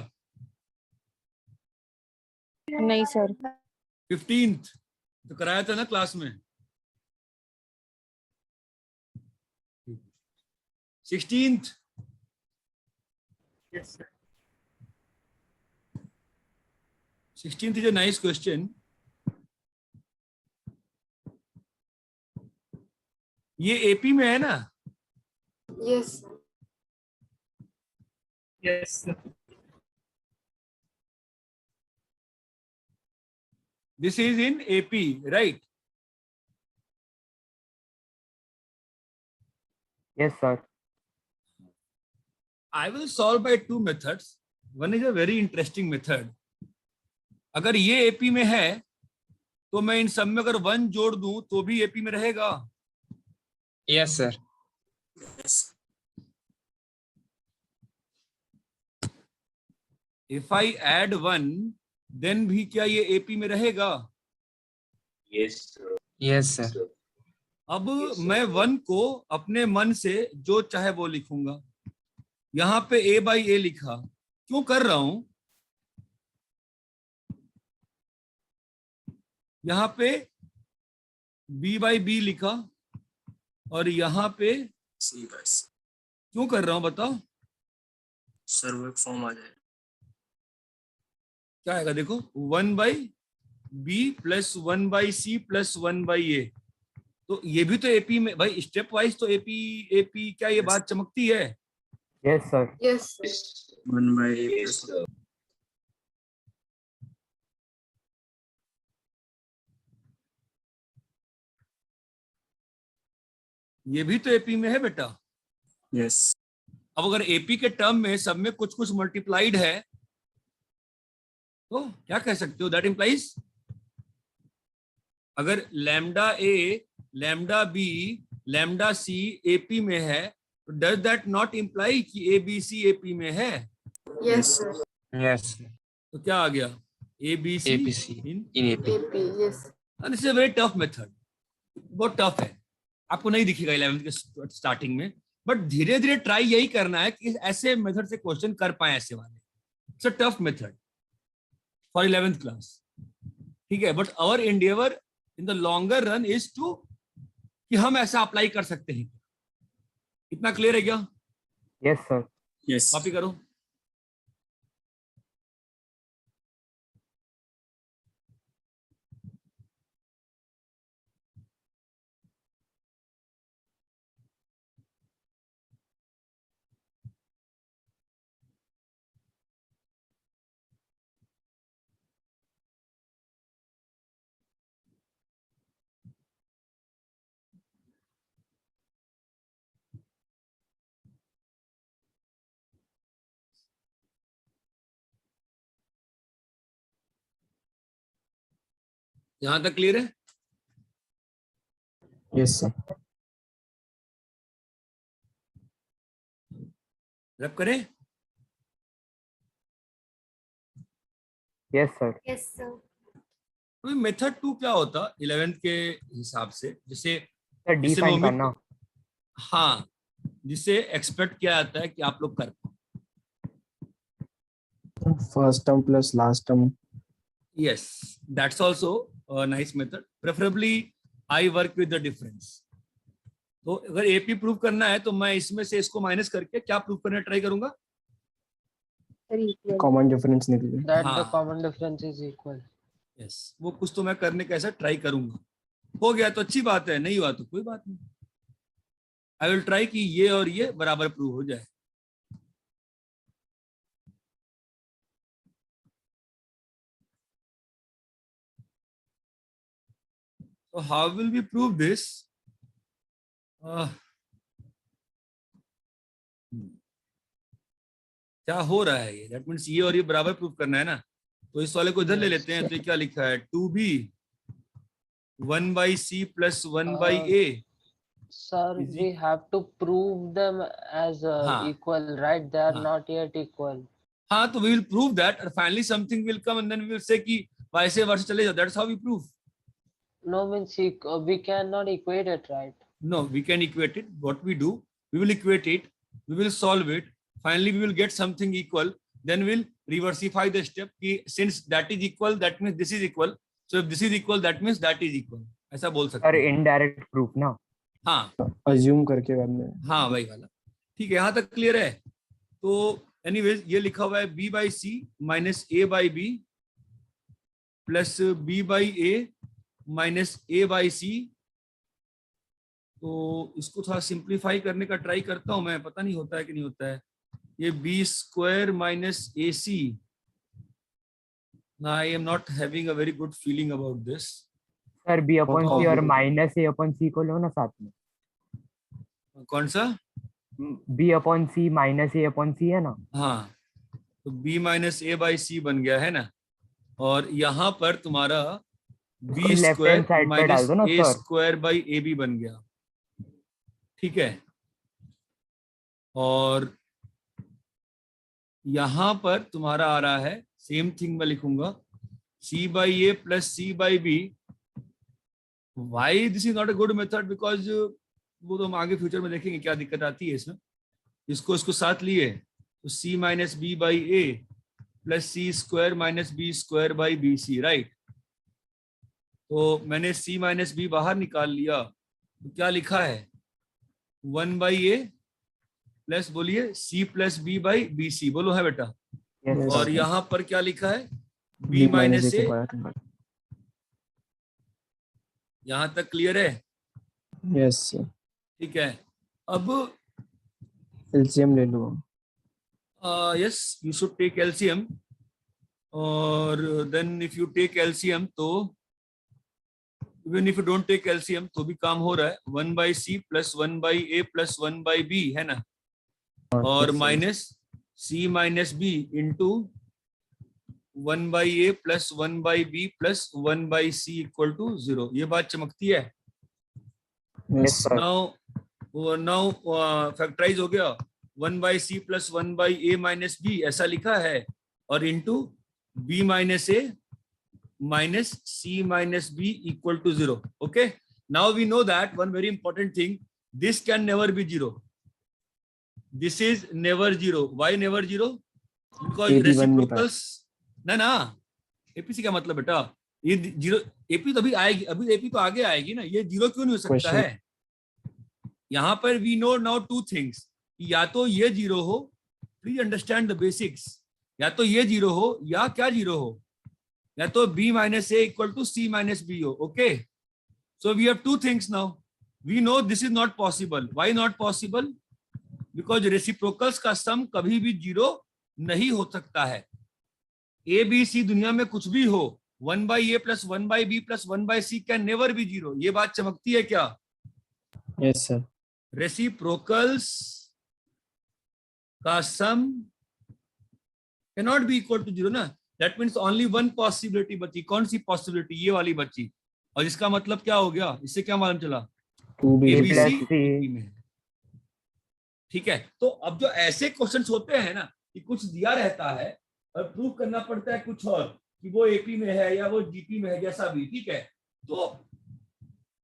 नहीं सर। 15th तो कराया था ना क्लास में। 16th। Yes sir. 16th is a nice question. ये AP में है ना? Yes. Yes sir. This is in AP, right? Yes sir. I will solve by two methods. One is a very interesting method. अगर ये AP में है तो मैं इन सब में अगर 1 जोड़ दूं तो भी AP में रहेगा। Yes sir. Yes. If I add 1 then भी क्या ये AP में रहेगा? Yes. Yes sir. अब मैं 1 को अपने मन से जो चाहे वो लिखूंगा। यहाँ पे a बाई ए लिखा, क्यों कर रहा हूं? यहाँ पे b बाई बी लिखा और यहाँ पे सी बस क्यों कर रहा हूं बताओ? सर वो एक फॉर्म आ जाए। क्या आएगा देखो, 1 by B plus 1 by C plus 1 by A. तो ये भी तो एपी में भाई, स्टेप वाइज तो एपी एपी क्या ये बात चमकती है? Yes sir. Yes, sir. 1/a ये भी तो एपी में है बेटा। यस अब अगर एपी के टर्म में सब में कुछ कुछ मल्टीप्लाइड है तो क्या कह सकते हो? दैट इंप्लाइज अगर लैम्डा ए, लैम्डा बी, लैम्डा सी एपी में है, तो डज दैट नॉट इंप्लाई कि ए बी सी एपी में है? Yes, sir. यस तो क्या आ गया? A B C APC in in AP. AP, yes. This is a very tough method, बहुत टफ है, आपको नहीं दिखेगा 11th के स्टार्टिंग में, बट धीरे धीरे ट्राई यही करना है कि ऐसे मेथड से क्वेश्चन कर पाए ऐसे वाले। It's a tough method for 11th class, ठीक है, but our endeavour in the longer run is to कि हम ऐसा अप्लाई कर सकते हैं। इतना क्लियर है क्या? Yes sir. यस कॉपी करो। यहां तक क्लियर है? Yes sir. रब करें? Yes sir. Yes, sir. तो मेथड 2 क्या होता 11th के हिसाब से? जैसे सर डिफाइन करना। हाँ, जिसे एक्सपेक्ट किया जाता है कि आप लोग कर पाओ। First term plus last term. Yes, that's also a nice method. Preferably, I work with the difference. तो अगर एपी प्रूव करना है तो मैं इसमें से इसको माइनस करके क्या प्रूव करने ट्राई करूंगा? कॉमन डिफरेंस निकले। That हाँ। the common difference is equal. Yes, वो कुछ तो मैं करने का ऐसा ट्राई करूंगा। हो गया तो अच्छी बात है, नहीं हुआ तो कोई बात नहीं। आई विल ट्राई कि ये और ये बराबर प्रूव हो जाए। So how will we prove this? क्या हो रहा है ये? दैट मीन्स ये और ये बराबर प्रूव करना है ना, तो इस वाले को इधर ले लेते हैं। तो ये क्या लिखा है? 2b 1 by C plus 1 by A. Sir, Is we have to prove them as हाँ। equal, right? They are हाँ। not yet equal. हाँ, तो we will prove that and finally something will come and then we will say कि vice versa चले जाओ। That's how we prove. No means we cannot equate it, right? No, we can equate it. What we do, we will equate it, we will solve it. Finally, we will get something equal. Then we'll reversify the step. कि since that is equal, that means this is equal. So if this is equal, that means that is equal. ऐसा बोल सकते sir हैं। Indirect proof ना। हाँ assume करके बाद में। हाँ, वही वाला। ठीक है, यहाँ तक क्लियर है? तो एनीवेज ये लिखा हुआ है b by C minus A by B plus b by A minus A by C. तो इसको थोड़ा सिंप्लीफाई करने का ट्राई करता हूं मैं, पता नहीं होता है कि नहीं होता है। ये B square minus A C, I am not having a very good feeling about this. Sir B upon C और Oh. Minus A upon C को लो ना साथ में। कौन सा? B upon C minus A upon C है ना। हाँ, तो b minus A by C बन गया है ना, और यहाँ पर तुम्हारा B left hand square side पे डाल माइनस दो ना ए sir. Square by A B बन गया। ठीक है, और यहाँ पर तुम्हारा आ रहा है सेम थिंग मैं लिखूंगा c by A plus C by B why this is not a good method, because वो तो हम आगे फ्यूचर में देखेंगे क्या दिक्कत आती है इसमें। इसको साथ लिए तो C minus B by A plus C square minus B square by B C, right. तो मैंने सी माइनस बी बाहर निकाल लिया, तो क्या लिखा है 1 बाई ए प्लस बोलिए C plus B by B C, बोलो है बेटा। Yes, और sir. यहाँ पर क्या लिखा है बी b माइनस ए ए, के बाद यहाँ तक क्लियर है? यस सर, ठीक है। अब एलसीएम ले लो। yes, you should take LCM, और then if you take LCM तो even if you don't take LCM तो भी काम हो रहा है। 1 by C plus 1 by A plus 1 by B है ना, और minus C minus B into 1 by A plus 1 by B plus 1 by C equal to 0। ये बात चमकती है। यस सर, नाउ फैक्टराइज हो गया। 1 by C plus 1 by A minus B ऐसा लिखा है, और into B minus A minus C minus B equal to 0. Okay. Now we know that one very important thing. This can never be 0. This is never 0. Why never 0? Because AP1 reciprocals ना APC क्या मतलब बेटा, ये 0 AP तो अभी आएगी, अभी AP तो आगे आएगी ना, ये 0 क्यों नहीं हो सकता Question. है? यहाँ पर we know now two things, या तो ये 0 हो, प्लीज अंडरस्टैंड द बेसिक्स, या तो ये 0 हो या क्या 0 हो, या तो b minus a equal to c minus b हो। okay, so we have two things now. We know this is not possible. Why not possible? Because reciprocals का सम कभी भी 0 नहीं हो सकता है। a b c दुनिया में कुछ भी हो, 1 by a plus 1 by b plus 1 by c can never be 0। ये बात चमकती है क्या? यस सर, रेसिप्रोकल्स का सम cannot be equal to 0 ना। That means only one possibility बची। कौन सी पॉसिबिलिटी? ये वाली बची। और इसका मतलब क्या हो गया, इससे क्या मालूम चला? 2b ABC में। ठीक है, तो अब जो ऐसे क्वेश्चंस होते हैं ना कि कुछ दिया रहता है और प्रूव करना पड़ता है कुछ और, कि वो एपी में है या वो जीपी में है, जैसा भी, ठीक है, तो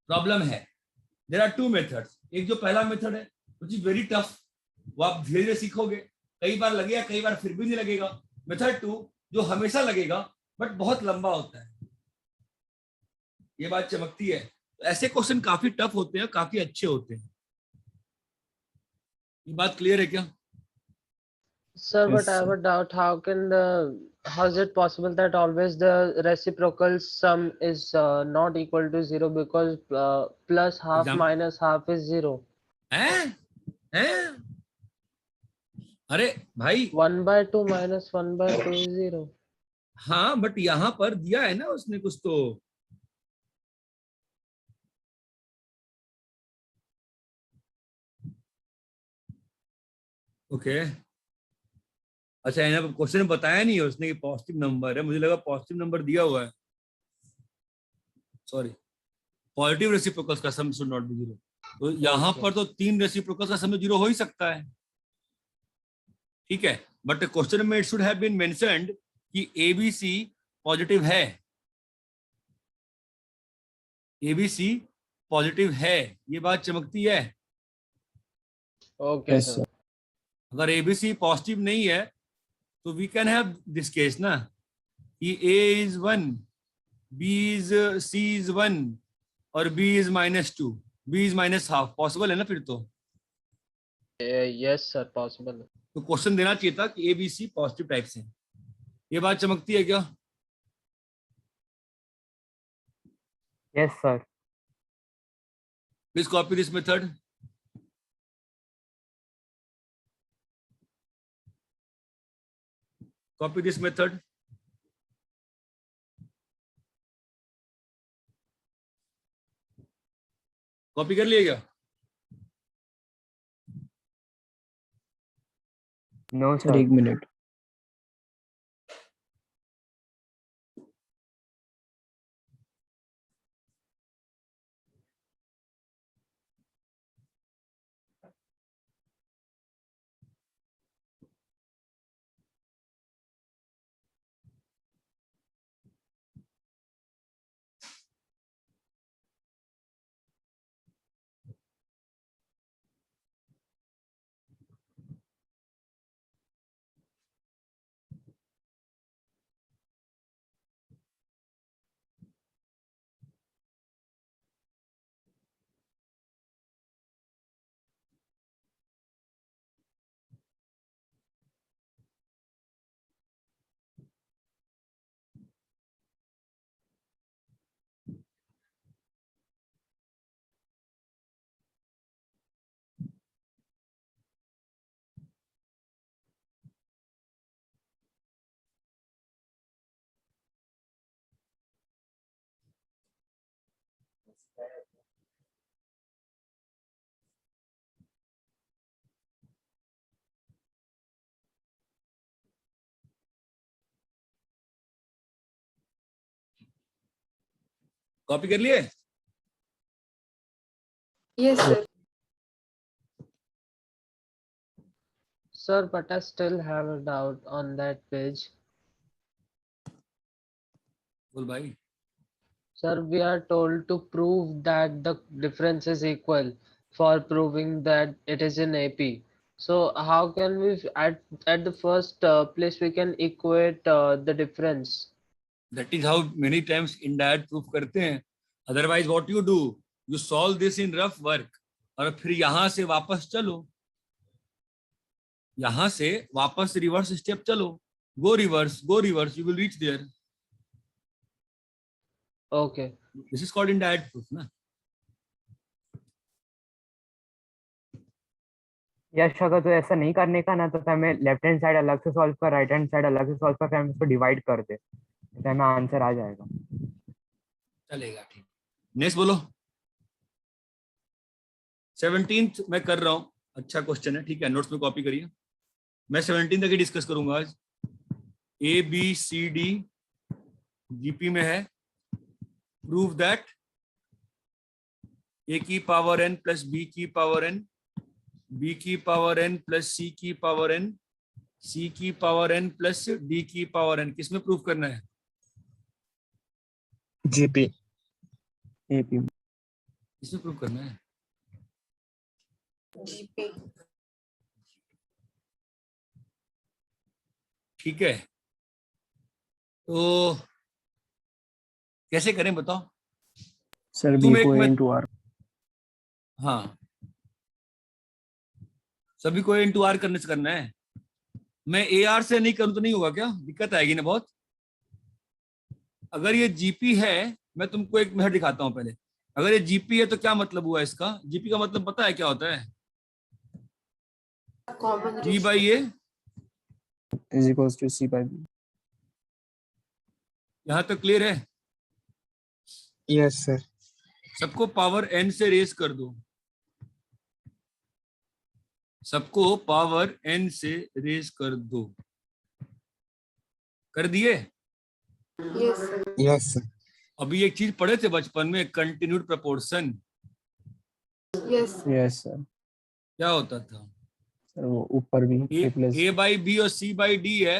प्रॉब्लम है। There are two methods. एक जो पहला मेथड है व्हिच इज वेरी टफ, वो आप धीरे धीरे सीखोगे, कई बार लगेगा, कई बार फिर भी नहीं लगेगा। मेथड 2 जो हमेशा लगेगा बट बहुत लंबा होता है। ये बात चमकती है। तो ऐसे क्वेश्चन काफी टफ होते हैं, काफी अच्छे होते हैं। ये बात क्लियर है क्या? Sir, Yes, but I have a doubt. How is it possible that always the reciprocal sum is not equal to 0, because plus half minus half is 0. हैं? अरे भाई 1/2 minus 1/2 is 0. हाँ, बट यहाँ पर दिया है ना उसने कुछ तो। ओके, अच्छा, यहाँ क्वेश्चन बताया नहीं है उसने कि पॉजिटिव नंबर है, मुझे लगा पॉजिटिव नंबर दिया हुआ है। सॉरी, पॉजिटिव रेसिप्रोकल्स का सम शुड नॉट बी 0। तो यहाँ पर तो 3 रेसिप्रोकल्स का सम 0 हो ही सकता है, ठीक है, बट क्वेश्चन में it should have been mentioned कि एबीसी पॉजिटिव है, एबीसी पॉजिटिव है। ये बात चमकती है। Okay, yes sir. सर, अगर एबीसी पॉजिटिव नहीं है तो we can have this case ना, कि A is 1, B is C is 1 और B is -2, B is -½ possible है ना फिर तो। Yes, sir, possible. तो क्वेश्चन देना चाहिए था कि एबीसी पॉजिटिव टाइप से। ये बात चमकती है क्या? Yes, sir. Please copy this method. Copy this method. Copy कर लिया क्या? No, sir sir. 1 minute. Copy कर लिए? Yes, sir. Sir, but I still have a doubt on that page. बोल भाई. Sir, we are told to prove that the difference is equal for proving that it is in AP. So how can we at the first place we can equate the difference? That is how many times indirect proof करते हैं. Otherwise what you do? You solve this in rough work. और फिर यहाँ से वापस चलो. यहाँ से वापस रिवर्स स्टेप चलो. Go reverse, you will reach there. Okay. This is called indirect proof, ना? यश अगर तो ऐसा नहीं करने का ना तो फिर हमें लेफ्ट हैंड साइड अलग से सॉल्व कर, राइट हैंड साइड अलग से सॉल्व कर, फिर हम इसको डिवाइड कर दे तो हमें आंसर आ जाएगा. चलेगा, ठीक. नेक्स्ट बोलो. 17th मैं कर रहा हूँ. अच्छा क्वेश्चन है, ठीक है, नोट्स में कॉपी करिए. मैं 17 तक ही डिस्कस करूंगा आज. A B C D GP में है. प्रूव दैट ए की पावर एन प्लस बी की पावर एन, बी की पावर एन प्लस सी की पावर एन, सी की पावर एन प्लस डी की पावर एन. किसमें प्रूव करना है? GP AP. किसमें प्रूव करना है? GP. ठीक है, तो कैसे करें बताओ? सर तुम बी एक को मैं- इनटू आर. हाँ, सभी को इनटू आर करने से करना है. मैं ए आर से नहीं करूं तो नहीं होगा क्या? दिक्कत आएगी ना बहुत. अगर ये जीपी है, मैं तुमको एक मेथड दिखाता हूं पहले. अगर ये जीपी है तो क्या मतलब हुआ इसका? जीपी का मतलब पता है क्या होता है? Common जी ratio. By A. Is equals to C by B. यहां तक क्लियर है? Yes sir. सबको पावर एन से रेस कर दो. सबको पावर एन से रेस कर दो. कर दिए? Yes, sir. Yes sir. अभी एक चीज पढ़े थे बचपन में, continued proportion. Yes. Yes sir. क्या होता था? सर वो ऊपर भी ए प्लस ए बाई बी और सी बाई डी है.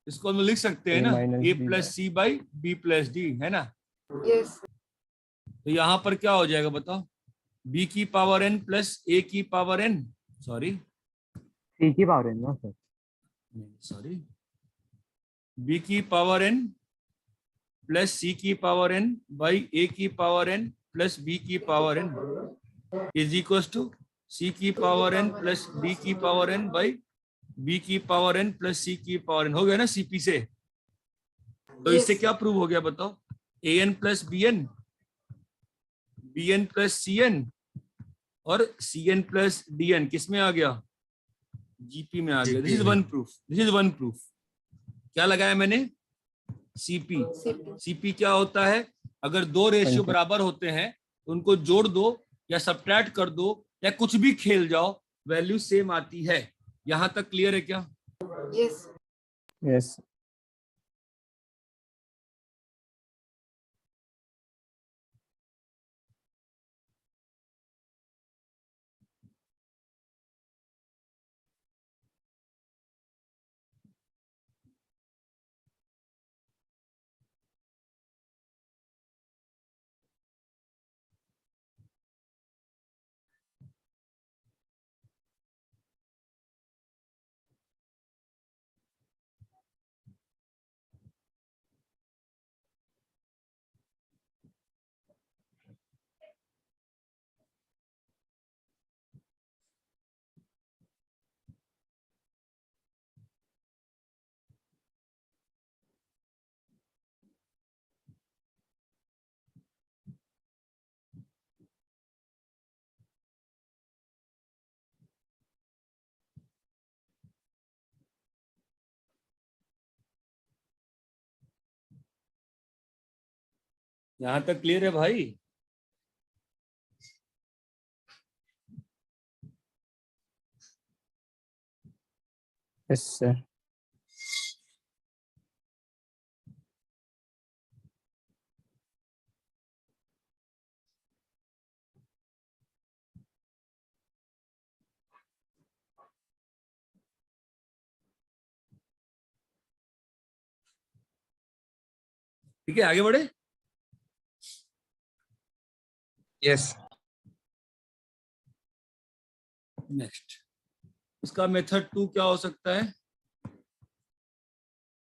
इसको हम लिख सकते हैं A ना, minus A B plus C by B plus D, है ना? Yes. तो यहाँ पर क्या हो जाएगा बताओ? बी की पावर एन प्लस ए की पावर एन, सॉरी सी की पावर है ना सर. सॉरी, बी की पावर एन प्लस सी की पावर एन बाई ए की पावर एन प्लस बी की power N is equal to C की पावर एन प्लस डी की पावर एन बाई बी की पावर एन प्लस सी की power N. हो गया ना सीपी से? तो Yes. इससे क्या प्रूव हो गया बताओ? A N plus B N, B N plus C N और C N plus D N किसमें आ गया? जीपी में आ गया. This is one proof. This is one proof. क्या लगाया मैंने? सीपी. CP. सीपी क्या होता है? अगर दो रेशियो बराबर होते हैं तो उनको जोड़ दो या सब्ट्रैक्ट कर दो या कुछ भी खेल जाओ, वैल्यू सेम आती है. यहां तक क्लियर है क्या? Yes. यस. यहां तक क्लियर है भाई? Yes sir. ठीक है, आगे बढ़े। यस नेक्स्ट, इसका मेथड 2 क्या हो सकता है?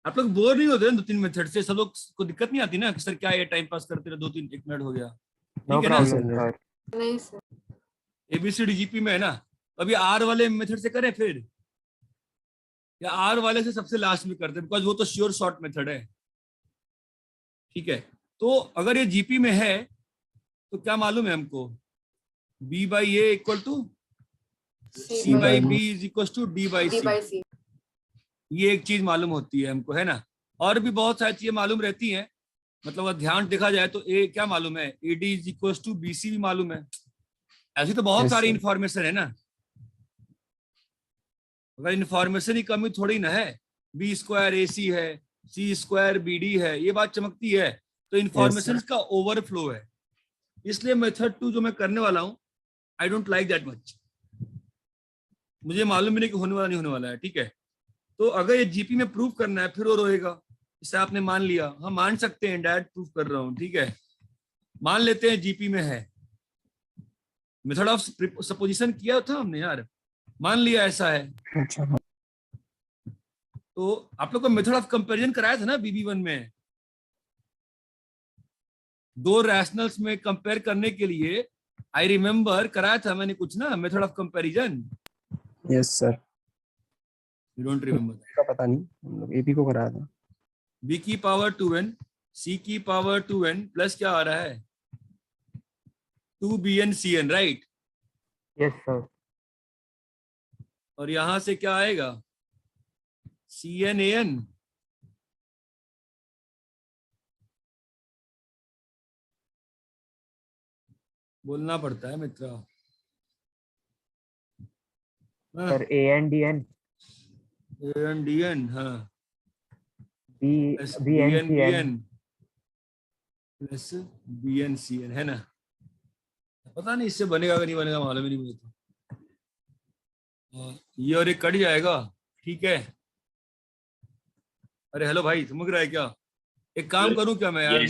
आप लोग बोर नहीं होते 2-3 मेथड से? सब लोग को दिक्कत नहीं आती ना कि सर क्या ये टाइम पास करते रहे, 2-3 1 मिनट हो गया? नो ठीक है ना? Problem sir. नहीं सर। एबीसीडी जीपी में है ना, अभी आर वाले मेथड से करें फिर, या आर वाले से सबसे लास्ट में करते हैं, बिकॉज वो तो श्योर शॉर्ट मेथड है। ठीक है, तो अगर ये जीपी में है तो क्या मालूम है हमको? B by A equal to C by B is equal to D by D C. By C. ये एक चीज मालूम होती है हमको, है ना? और भी बहुत सारी चीजें मालूम रहती हैं, मतलब अगर ध्यान देखा जाए तो ए क्या मालूम है, A D is equal to B C भी मालूम है। ऐसी तो बहुत Yes, सारी sir. इंफॉर्मेशन है ना, अगर इंफॉर्मेशन ही कमी थोड़ी ना है। बी स्क्वायर ए सी है, सी स्क्वायर बी डी है, ये बात चमकती है। तो इंफॉर्मेशन का ओवरफ्लो है, इसलिए मेथड 2 जो मैं करने वाला हूं, I don't like that much. मुझे मालूम भी नहीं कि होने वाला नहीं होने वाला है। ठीक है, तो अगर ये जीपी में प्रूव करना है फिर वो रोएगा। इसे आपने मान लिया, हम मान सकते हैं, डायरेक्ट प्रूफ कर रहा हूं। ठीक है, मान लेते हैं जीपी में है। मेथड ऑफ सपोजिशन किया था हमने यार, मान लिया ऐसा है। अच्छा तो आप लोग को मेथड ऑफ कंपैरिजन कराया था ना BB1 में, 2 रैशनल्स में कंपेयर करने के लिए। आई रिमेम्बर कराया था मैंने कुछ ना, method of comparison. Yes sir, you don't remember? का पता नहीं, हम लोग एपी को कराया था। b की पावर 2n, c की पावर 2n प्लस क्या आ रहा है, 2bn cn, right? Yes sir. और यहां से क्या आएगा, cn an। बोलना पड़ता है Mitra. Sir A N D N an dn, हाँ, B plus B N bn C N. bn plus bn cn, है ना? पता नहीं इससे बनेगा कि नहीं बनेगा, मालूम ही नहीं मुझे तो। ये और एक कट जाएगा। ठीक है, अरे हेलो भाई, समझ रहा है क्या? एक काम करूं क्या मैं यार,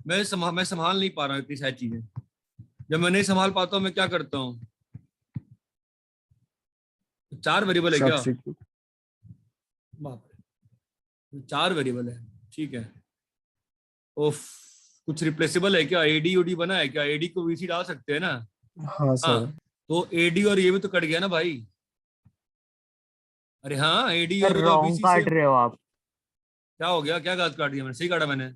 मैं संभाल नहीं पा रहा हूँ इतनी सारी चीजें। जब मैं नहीं संभाल पाता हूँ मैं क्या करता हूँ, 4 वेरिएबल है क्या? Substitute. बाप रे, 4 वेरिएबल है। ठीक है, ओफ, कुछ रिप्लेसेबल है क्या? एडी ओडी बना है क्या? एडी को वीसी डाल सकते हैं ना? हाँ सर। हाँ, तो एडी और ये भी तो कट गया ना भाई। अरे हाँ, एडी सर और रॉन्ग बीसी काट से रहे हो आप। क्या हो गया? क्या गलत काट दिया मैंने? सही काटा मैंने?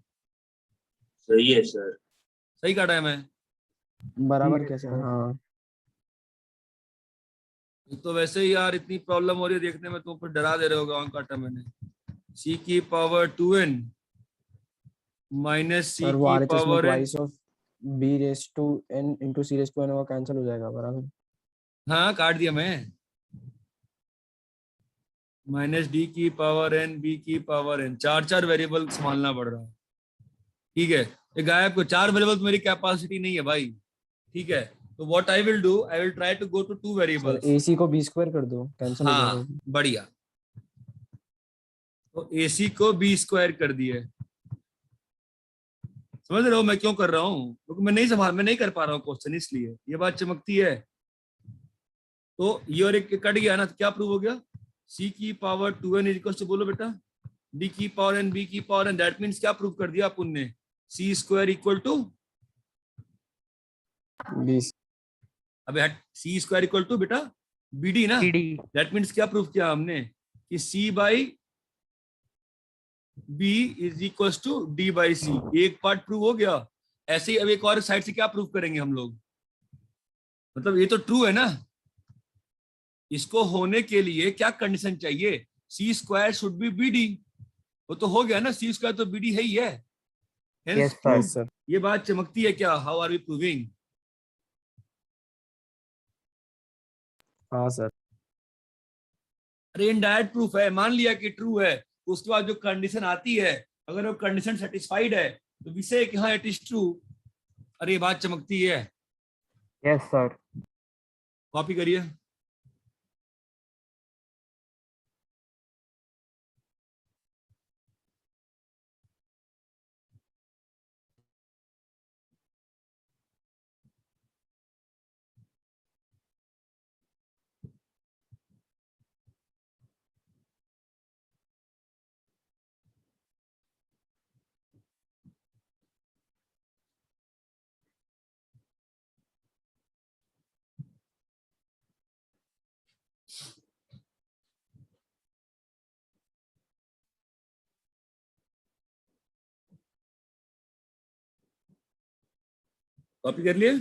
सही है सर। सही काटा है मैं? बराबर ठीक है कैसे? सर। हाँ तो वैसे ही यार इतनी प्रॉब्लम हो रही है देखने में, तुम फिर डरा दे रहे हो। रॉन्ग काटा मैंने। c की power 2n minus c sir, वो की RHS में power n। Twice of b raise to n into c raise to n होगा, कैंसिल हो जाएगा। बराबर। हाँ, काट दिया मैं। माइनस d की पावर n, b की पावर n, 4 वेरिएबल संभालना पड़ रहा है। ठीक है, ये गायब को 4 वेरिएबल मेरी कैपेसिटी नहीं है भाई। ठीक है, तो what I will do, I will try to go to 2 sir variables. ac को b स्क्वायर कर दो, कैंसिल हो हाँ, जाएगा। बढ़िया। तो ac को b स्क्वायर कर दिए। समझ रहे हो मैं क्यों कर रहा हूँ? क्योंकि मैं नहीं कर पा रहा हूँ क्वेश्चन, इसलिए ये बात चमकती है। तो ये और एक कट गया ना, तो क्या प्रूव हो गया? c की power 2n is equal to, बोलो बेटा, d की पावर n, b की पावर n। दैट मीन्स क्या प्रूव कर दिया अपन ने? c square equal to, 20। अबे हट, c स्क्वायर इक्वल टू बेटा bd ना। डी दैट मीन्स क्या प्रूव किया हमने कि c by b is equal to d by C. एक पार्ट प्रूव हो गया। ऐसे ही अब एक और साइड से क्या प्रूव करेंगे हम लोग? मतलब ये तो ट्रू है ना, इसको होने के लिए क्या कंडीशन चाहिए? c square should be bd। वो तो हो गया ना, c स्क्वायर तो bd है ही है। Hence Yes, sir. proved। Yes, sir. ये बात चमकती है क्या? How are we proving? हाँ सर। अरे इनडायरेक्ट प्रूफ है, मान लिया कि ट्रू है, उसके बाद जो कंडीशन आती है, अगर वो कंडीशन सेटिस्फाइड है तो वी से कि हाँ इट इज ट्रू। अरे ये बात चमकती है। Yes sir. कॉपी करिए। कॉपी कर लिए?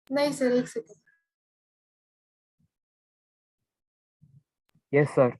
नहीं सर, एक सेकंड। Yes sir.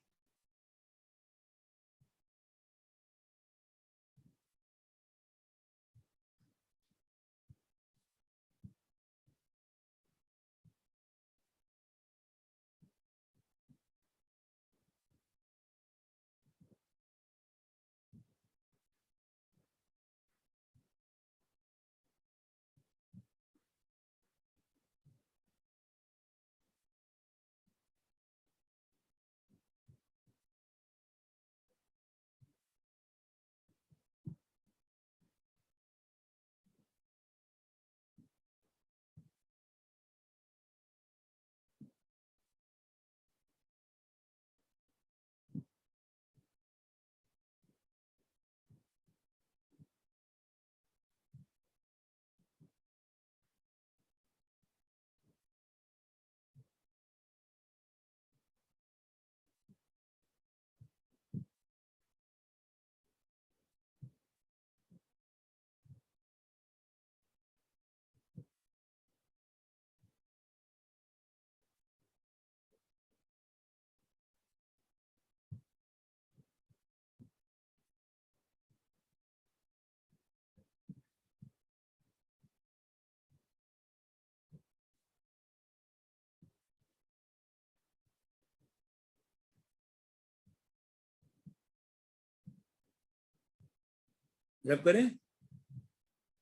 रब करें?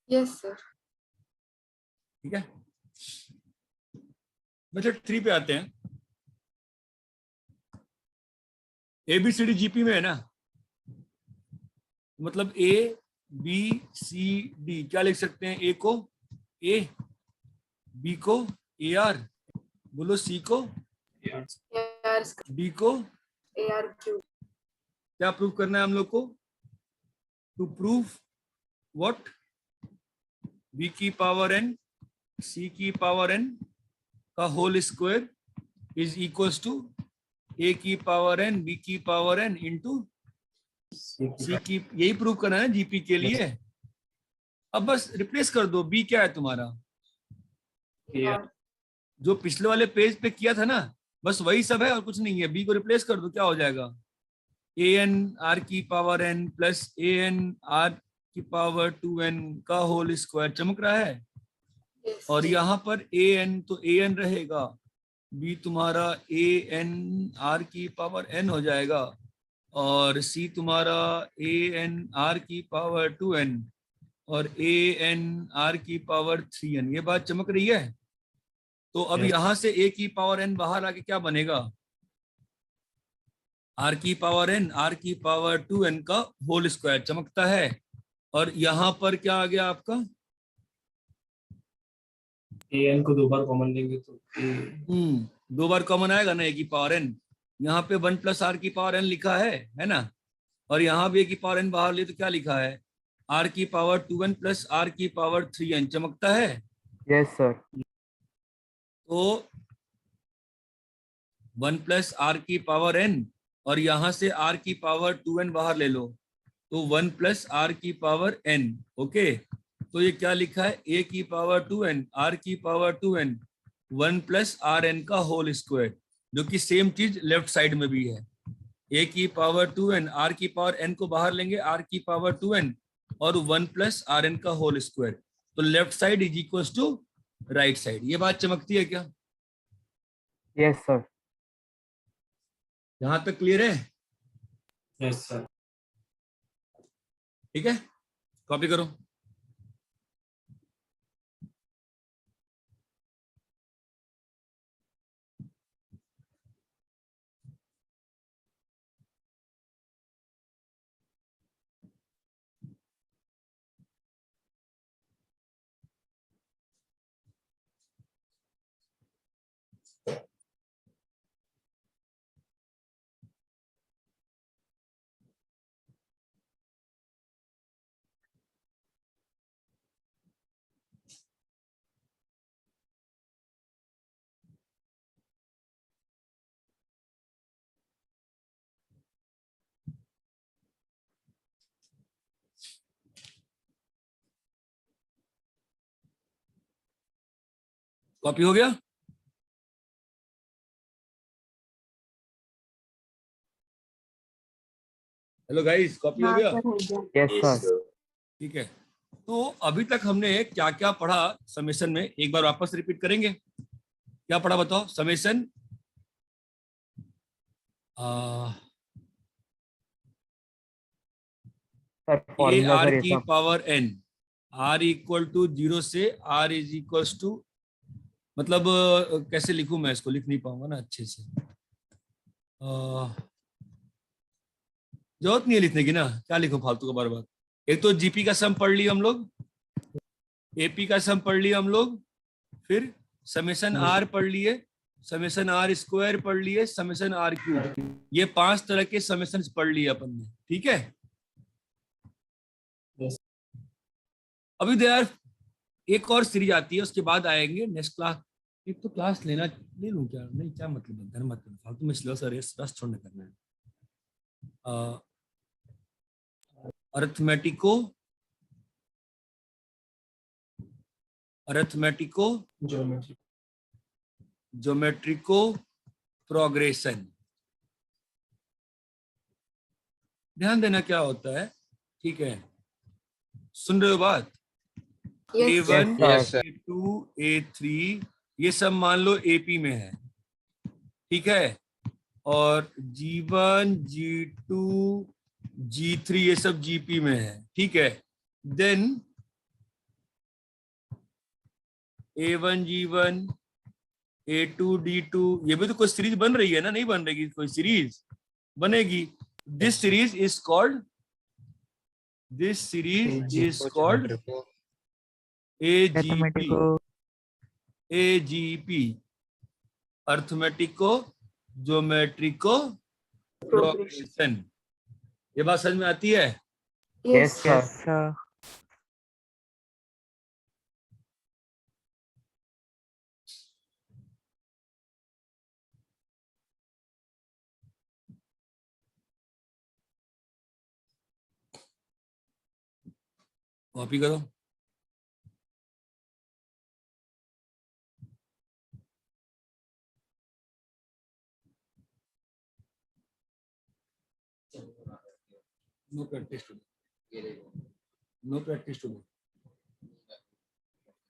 Yes sir. ठीक है, मेथड 3 पे आते हैं। ABCD GP में है ना, मतलब ABCD क्या लिख सकते हैं? A को A, B को AR, बोलो C को AR D को। AR cube. क्या प्रूव करना है हम लोग को? To prove what? B की पावर n C की पावर n का whole square is equals to A की पावर n B की पावर n इंटू C की। यही प्रूव करना है जीपी के लिए। अब बस रिप्लेस कर दो। B क्या है तुम्हारा? जो पिछले वाले पेज पे किया था ना, बस वही सब है और कुछ नहीं है। B को रिप्लेस कर दो, क्या हो जाएगा? an r की power n plus an r की पावर 2n का होल स्क्वायर। चमक रहा है? और यहाँ पर an तो an रहेगा, b तुम्हारा an r की पावर n हो जाएगा, और c तुम्हारा an r की पावर 2n और an r की पावर 3n। ये बात चमक रही है? तो अब यहाँ से a की पावर n बाहर आके क्या बनेगा? r की पावर n r की पावर 2n का होल स्क्वायर। चमकता है? और यहाँ पर क्या आ गया आपका? an को 2 बार कॉमन लेंगे तो 2 बार कॉमन आएगा ना a की पावर n। यहाँ पे 1 प्लस r की पावर n लिखा है ना, और यहाँ भी a की पावर n बाहर लिए तो क्या लिखा है? r की पावर 2n प्लस r की पावर 3n। चमकता है? Yes sir. तो 1 प्लस r की पावर n और यहाँ से r की पावर 2n बाहर ले लो, तो 1 प्लस r की पावर n। ओके, तो ये क्या लिखा है? a की पावर 2n r की power 2n 1 plus R N का होल स्क्वायर, जो कि सेम चीज लेफ्ट साइड में भी है। a की पावर 2n r की पावर n को बाहर लेंगे, r की पावर 2n और 1 प्लस आर एन का होल स्क्वायर। तो left side is equal to right side. ये बात चमकती है क्या? Yes sir. यहां तक क्लियर है? Yes sir. ठीक है, कॉपी करो। कॉपी हो गया? हेलो गाइस, कॉपी हो हाँ गया? सर, हो गया। Yes sir. ठीक है। तो अभी तक हमने क्या क्या पढ़ा समेशन में, एक बार वापस रिपीट करेंगे। क्या पढ़ा बताओ? Summation sir A formula R sir ये की सब। Power n, R equal to 0 से आर इज इक्वल टू, मतलब कैसे लिखूं मैं इसको, लिख नहीं पाऊंगा ना अच्छे से। जरूरत नहीं है लिखने की ना, क्या लिखूं फालतू का बार बार। एक तो जीपी का सम पढ़ लिया हम लोग, एपी का सम पढ़ लिया हम लोग, फिर समेशन आर पढ़ लिए, समेशन आर स्क्वायर पढ़ लिए, समेशन आर क्यूब। ये 5 तरह के समेशन पढ़ लिए अपन ने, ठीक है। अभी यार एक और सीरीज आती है, उसके बाद आएंगे नेक्स्ट क्लास। एक तो क्लास लेना ले लूं क्या? नहीं, क्या मतलब है, धर्म मतलब फालतू में सिलेबस रस छोड़ने करना है। अरिथमेटिको ज्योमेट्रिको प्रोग्रेशन। ध्यान देना क्या होता है, ठीक है? सुन रहे हो बात? Yes, A1, Yes, sir. A2, A3 ये सब मान लो AP में है, ठीक है। और G1, G2, G3 ये सब GP में है, ठीक है। Then A1, G1, A2, D2 ये भी तो कोई सीरीज बन रही है ना? नहीं बन रही कोई सीरीज, बनेगी। This series is called AGP, AGP, arithmetico geometrico progression. ये बात समझ में आती है? Yes sir. Yes sir. Copy करो। No practice today, no practice today.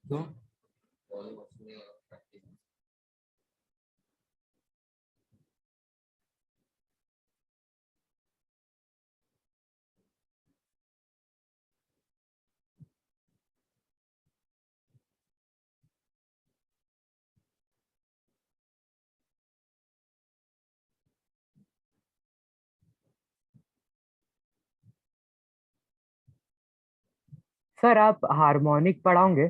क्यों? सर आप हार्मोनिक पढ़ाओगे?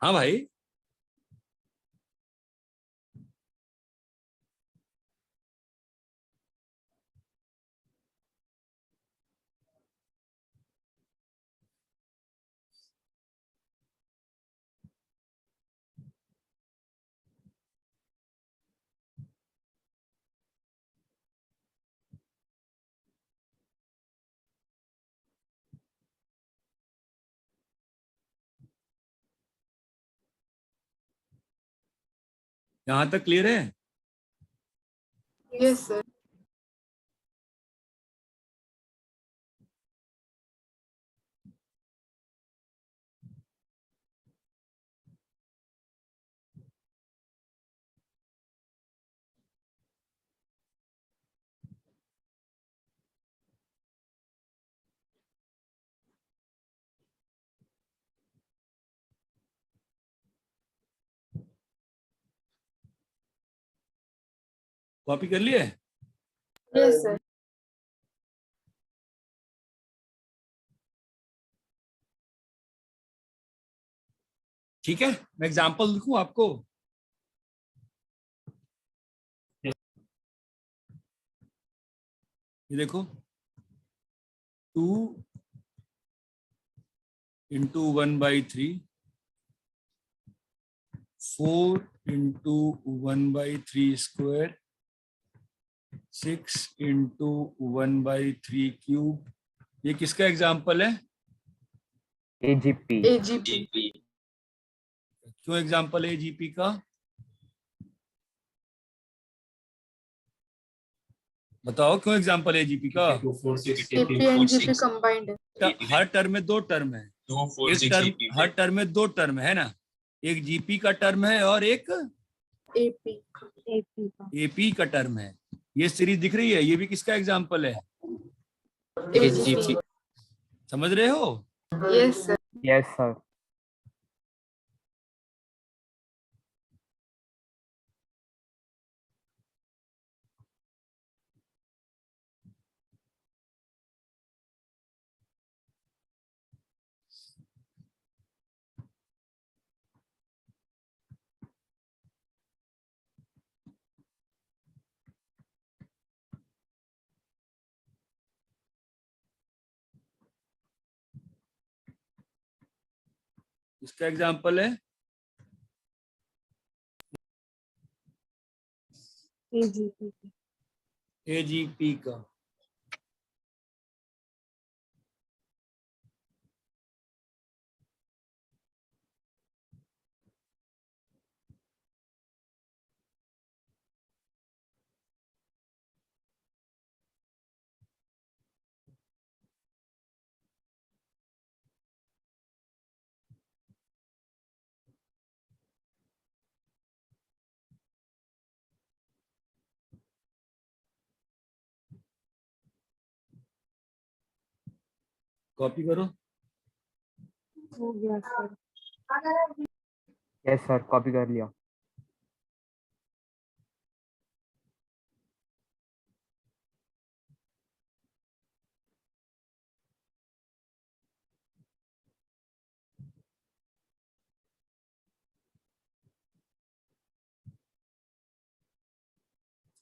हाँ भाई, यहाँ तक क्लियर है? yes, sir. कॉपी कर लिए? Yes, sir. ठीक है, मैं एग्जांपल लिखूं आपको। ये देखो, 2 into 1/3, 4 into 1/3 square, 6 into 1/3 cube. ये किसका एग्जांपल है? एजीपी। AGP. क्यों एग्जाम्पल है जीपी का? बताओ क्यों एग्जाम्पल है जीपी का? AP and GP combined है। हर टर्म में 2 टर्म है, एक टर्म हर टर्म में 2 टर्म है ना, एक जीपी का टर्म है और एक AP एपी का टर्म है। ये सीरीज दिख रही है, ये भी किसका एग्जाम्पल है? AGP। समझ रहे हो? Yes sir। Yes sir. इसका एग्जाम्पल है AGP एजीपी का। कॉपी करो। हो गया सर। यस सर, कॉपी कर लिया।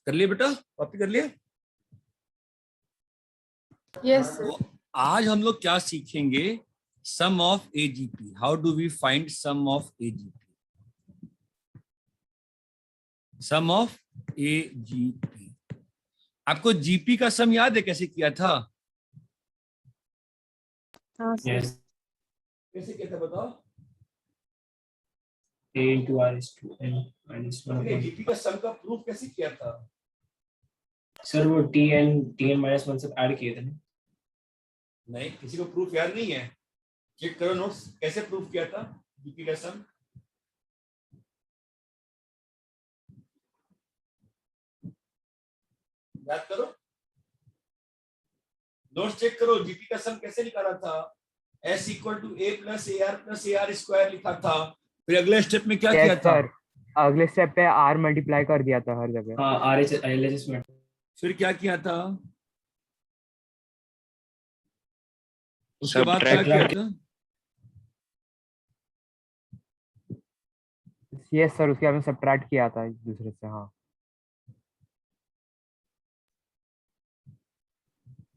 कर लिए बेटा? कॉपी कर लिए? Yes sir। तो आज हम लोग क्या सीखेंगे? Sum of AGP. How do we find sum of AGP? Sum of AGP. आपको जीपी का सम याद है कैसे किया था? हाँ सर। कैसे किया था बताओ? A into R is to N minus 1 GP का सम का प्रूफ कैसे किया था? सर वो TN minus 1 सब ऐड किए थे ना। नहीं, किसी को प्रूफ याद नहीं है? चेक करो नोट्स, कैसे प्रूफ किया था जीपी का सम? याद करो, नोट्स चेक करो। जीपी का सम कैसे निकाला था? S equal to A plus AR square लिखा था। फिर अगले स्टेप में क्या किया यस था? सर, अगले स्टेप पे R मल्टीप्लाई कर दिया था हर जगह। हाँ LHS में। फिर क्या किया था? उसके बाद क्या किया था? यस सर, उसके बाद में सब्ट्रैक्ट किया था एक दूसरे से। हाँ,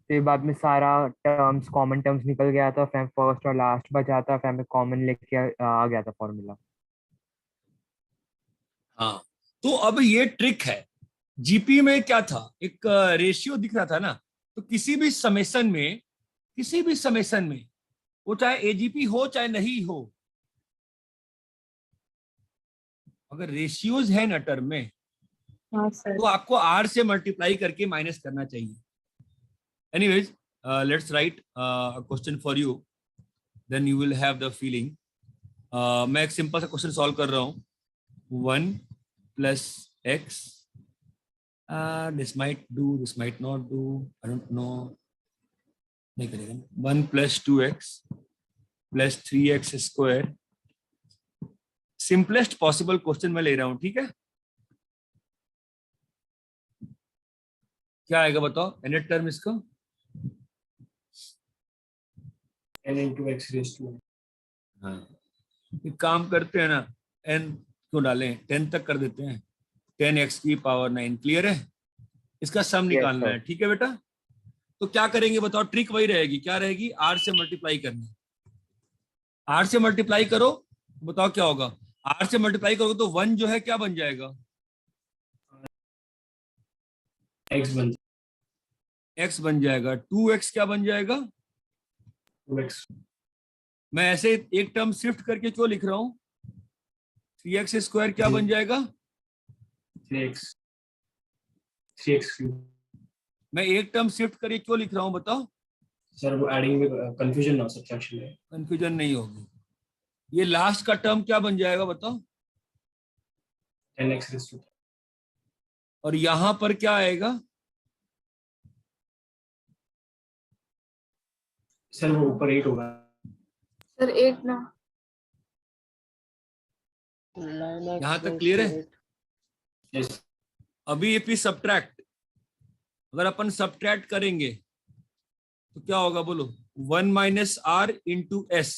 फिर बाद में सारा टर्म्स कॉमन टर्म्स निकल गया था, फिर फर्स्ट और लास्ट बचा था, फिर हमें कॉमन लेके आ गया था फॉर्मूला। हाँ, तो अब ये ट्रिक है। जीपी में क्या था? एक रेशियो दिख रहा था ना, तो किसी भी समेशन में वो चाहे एजीपी हो चाहे नहीं हो, अगर रेशियोज है ना टर्म में, हाँ सर। तो आपको आर से मल्टीप्लाई करके माइनस करना चाहिए। Anyways, let's write question for you, then you will have the feeling. मैं एक सिंपल सा क्वेश्चन सॉल्व कर रहा हूँ। 1 plus x, this might do, this might not do, I don't know, नहीं करेगा। 1 plus 2x plus 3x square. Simplest possible question मैं ले रहा हूं, ठीक है? क्या आएगा बताओ nth टर्म इसका? N into X raised to N। हाँ, एक काम करते हैं ना, n क्यों डालें, 10 तक कर देते हैं, 10x की पावर 9। क्लियर है? इसका सम निकालना है, ठीक है बेटा? तो क्या करेंगे बताओ? ट्रिक वही रहेगी, क्या रहेगी? r से मल्टीप्लाई करना। r से मल्टीप्लाई करो, बताओ क्या होगा? r से मल्टीप्लाई करोगे तो 1 जो है क्या बन जाएगा? x बन जाएगा। 2x क्या बन जाएगा? 2x। मैं ऐसे एक टर्म शिफ्ट करके क्यों लिख रहा हूं? 3x स्क्वायर क्या बन जाएगा? 3x cube. मैं एक टर्म शिफ्ट करके क्यों लिख रहा हूँ बताओ? सर वो एडिंग में कंफ्यूजन ना हो, सब्ट्रैक्शन में कंफ्यूजन नहीं होगी। ये लास्ट का टर्म क्या बन जाएगा बताओ? 10x raise to. और यहां पर क्या आएगा? सर वो ऊपर 8 होगा। सर 8 ना। यहां तक क्लियर है? यस। अभी इफ सब्ट्रैक्ट, अगर अपन सब्ट्रैक्ट करेंगे तो क्या होगा बोलो? 1 minus R into S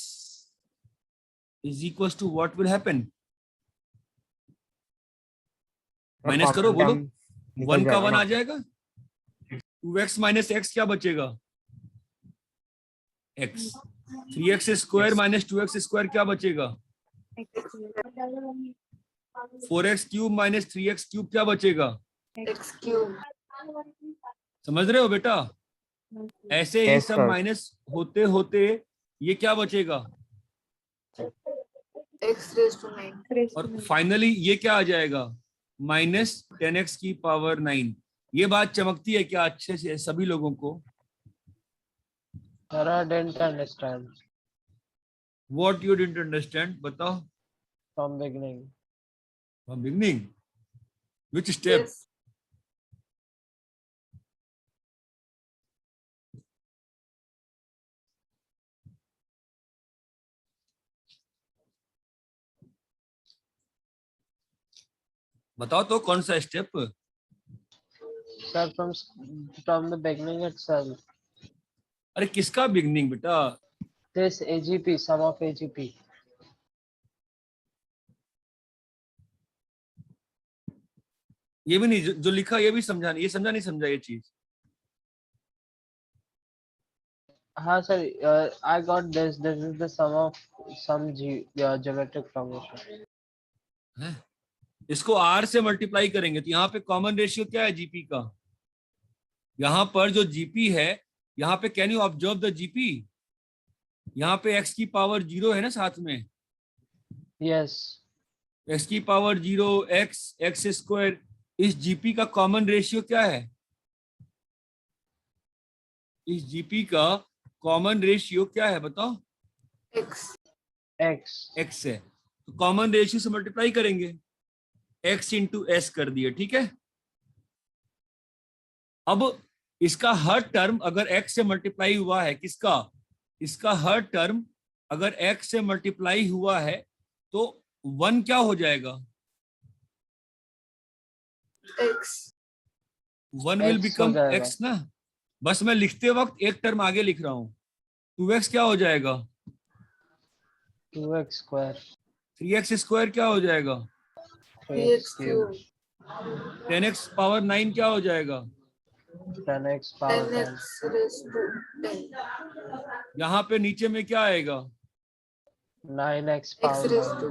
is equal to what will happen? Minus करो, बोलो। 1 का 1 आ जाएगा। 2x माइनस एक्स क्या बचेगा? x। 3x square minus 2x square क्या बचेगा? 4x cube minus 3x cube क्या बचेगा? x cube. समझ रहे हो बेटा? ऐसे ही सब माइनस होते होते ये क्या बचेगा? x raise to 9। और फाइनली ये क्या आ जाएगा? माइनस 10x की पावर 9। ये बात चमकती है क्या अच्छे से सभी लोगों को? Sir, I didn't understand What you didn't understand? बताओ। from beginning. From beginning? Which step? Yes. बताओ तो कौन सा step? Sir, from the beginning itself. अरे किसका बिगनिंग बेटा? This AGP, sum of AGP. ये भी नहीं, जो लिखा ये भी समझा नहीं, ये समझा नहीं समझा ये चीज। हाँ sir, I got this. This is the sum of some geometric formation. है? इसको r से मल्टीप्लाई करेंगे तो यहाँ पे कॉमन रेशियो क्या है जीपी का? यहाँ पर जो जीपी है, यहाँ पे can you observe the GP? यहाँ पे x की पावर 0 है ना साथ में? Yes. x की पावर 0 x स्क्वायर, इस जीपी का कॉमन रेशियो क्या है? इस जीपी का कॉमन रेशियो क्या है बताओ? x है, तो कॉमन रेशियो से मल्टीप्लाई करेंगे। x इंटू एस कर दिए, ठीक है। अब इसका हर टर्म अगर x से मल्टीप्लाई हुआ है, किसका? इसका हर टर्म अगर x से मल्टीप्लाई हुआ है तो 1 क्या हो जाएगा? x 1 विल बिकम x ना। बस मैं लिखते वक्त एक टर्म आगे लिख रहा हूं। 2x क्या हो जाएगा? 2x square. 3x स्क्वायर क्या हो जाएगा? 3x cube. 10x पावर 9 क्या हो जाएगा? 10x power 10x raise to 10। यहाँ पे नीचे में क्या आएगा? 9x x power rays 9। To.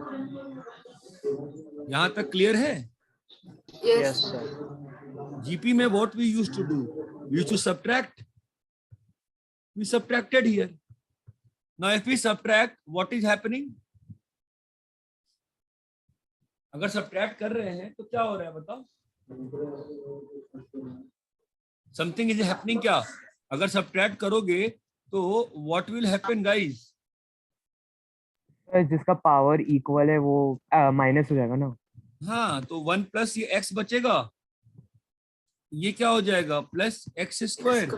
यहाँ तक क्लियर है? Yes sir. GP में what we used to do? We used to subtract. We subtracted here. Now if we subtract, what is happening? अगर subtract कर रहे हैं तो क्या हो रहा है बताओ? Something is happening क्या? अगर subtract करोगे तो what will happen guys? जिसका पावर इक्वल है वो माइनस हो जाएगा ना। हाँ, तो 1 प्लस ये x बचेगा, ये क्या हो जाएगा? Plus X square.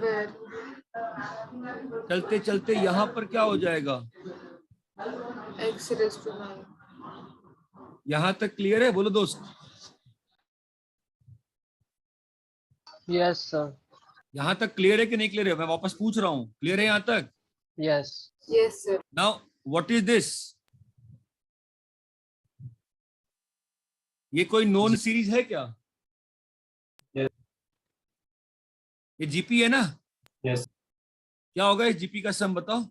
चलते चलते यहाँ पर क्या हो जाएगा? x raise to 9। यहाँ तक क्लियर है बोलो दोस्त? Yes sir. यहाँ तक क्लियर है कि नहीं क्लियर है? मैं वापस पूछ रहा हूँ, क्लियर है यहाँ तक? Yes. Yes sir. Now what is this? ये कोई नोन सीरीज है क्या? ये जीपी है ना? यस। क्या होगा इस जीपी का सम बताओ?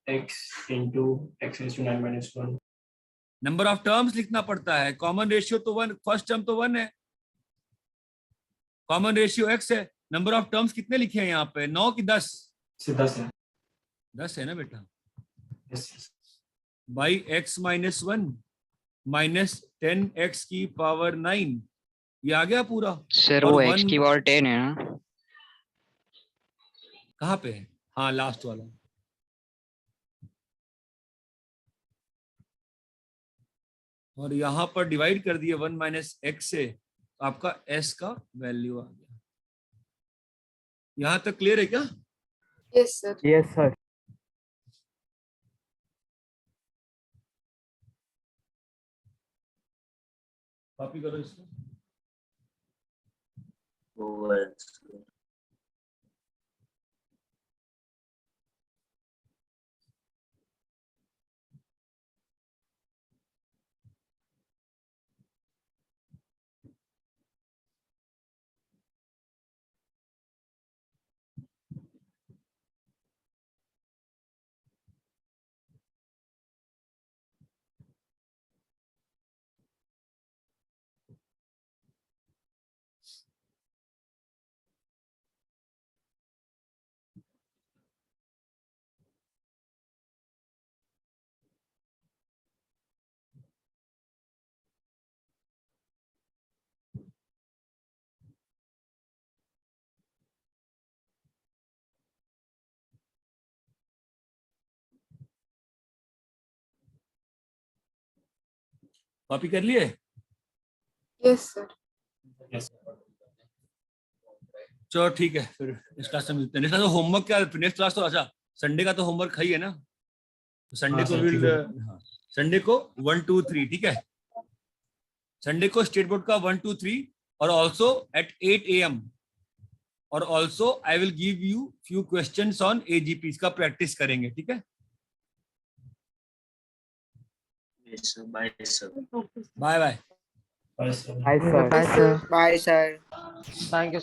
x into x raised to 9 minus 1। Number of terms लिखना पड़ता है। कॉमन रेशियो तो 1, फर्स्ट टर्म तो 1 है, कॉमन रेशियो x है। नंबर ऑफ टर्म्स कितने लिखे हैं यहाँ पे? 9 की 10? 10 है। 10 है ना बेटा? Yes. By x minus 1 minus 10x की पावर 9, ये आ गया पूरा। सर और वो x 1 की पावर 10 है ना? कहाँ पे है? हाँ लास्ट वाला। और यहाँ पर डिवाइड कर दिए 1 माइनस एक्स से, तो आपका s का वैल्यू आ गया। यहाँ तक क्लियर है क्या? Yes sir. Yes sir. Copy करो इसको। कॉपी कर लिए? Yes sir. चलो ठीक है, फिर इस क्लास में मिलते हैं। नेक्स्ट क्लास होमवर्क क्या? नेक्स्ट क्लास तो अच्छा संडे का तो होमवर्क है ना, संडे को विल संडे को 1 2 3 ठीक है। संडे को स्टेट बोर्ड का 1 2 3 और ऑल्सो एट 8 AM और also I will give you few questions on AGP, इसका प्रैक्टिस करेंगे ठीक है। Bye sir. Bye bye. Bye sir. Hi sir. Bye, sir. Bye, sir. Thank you,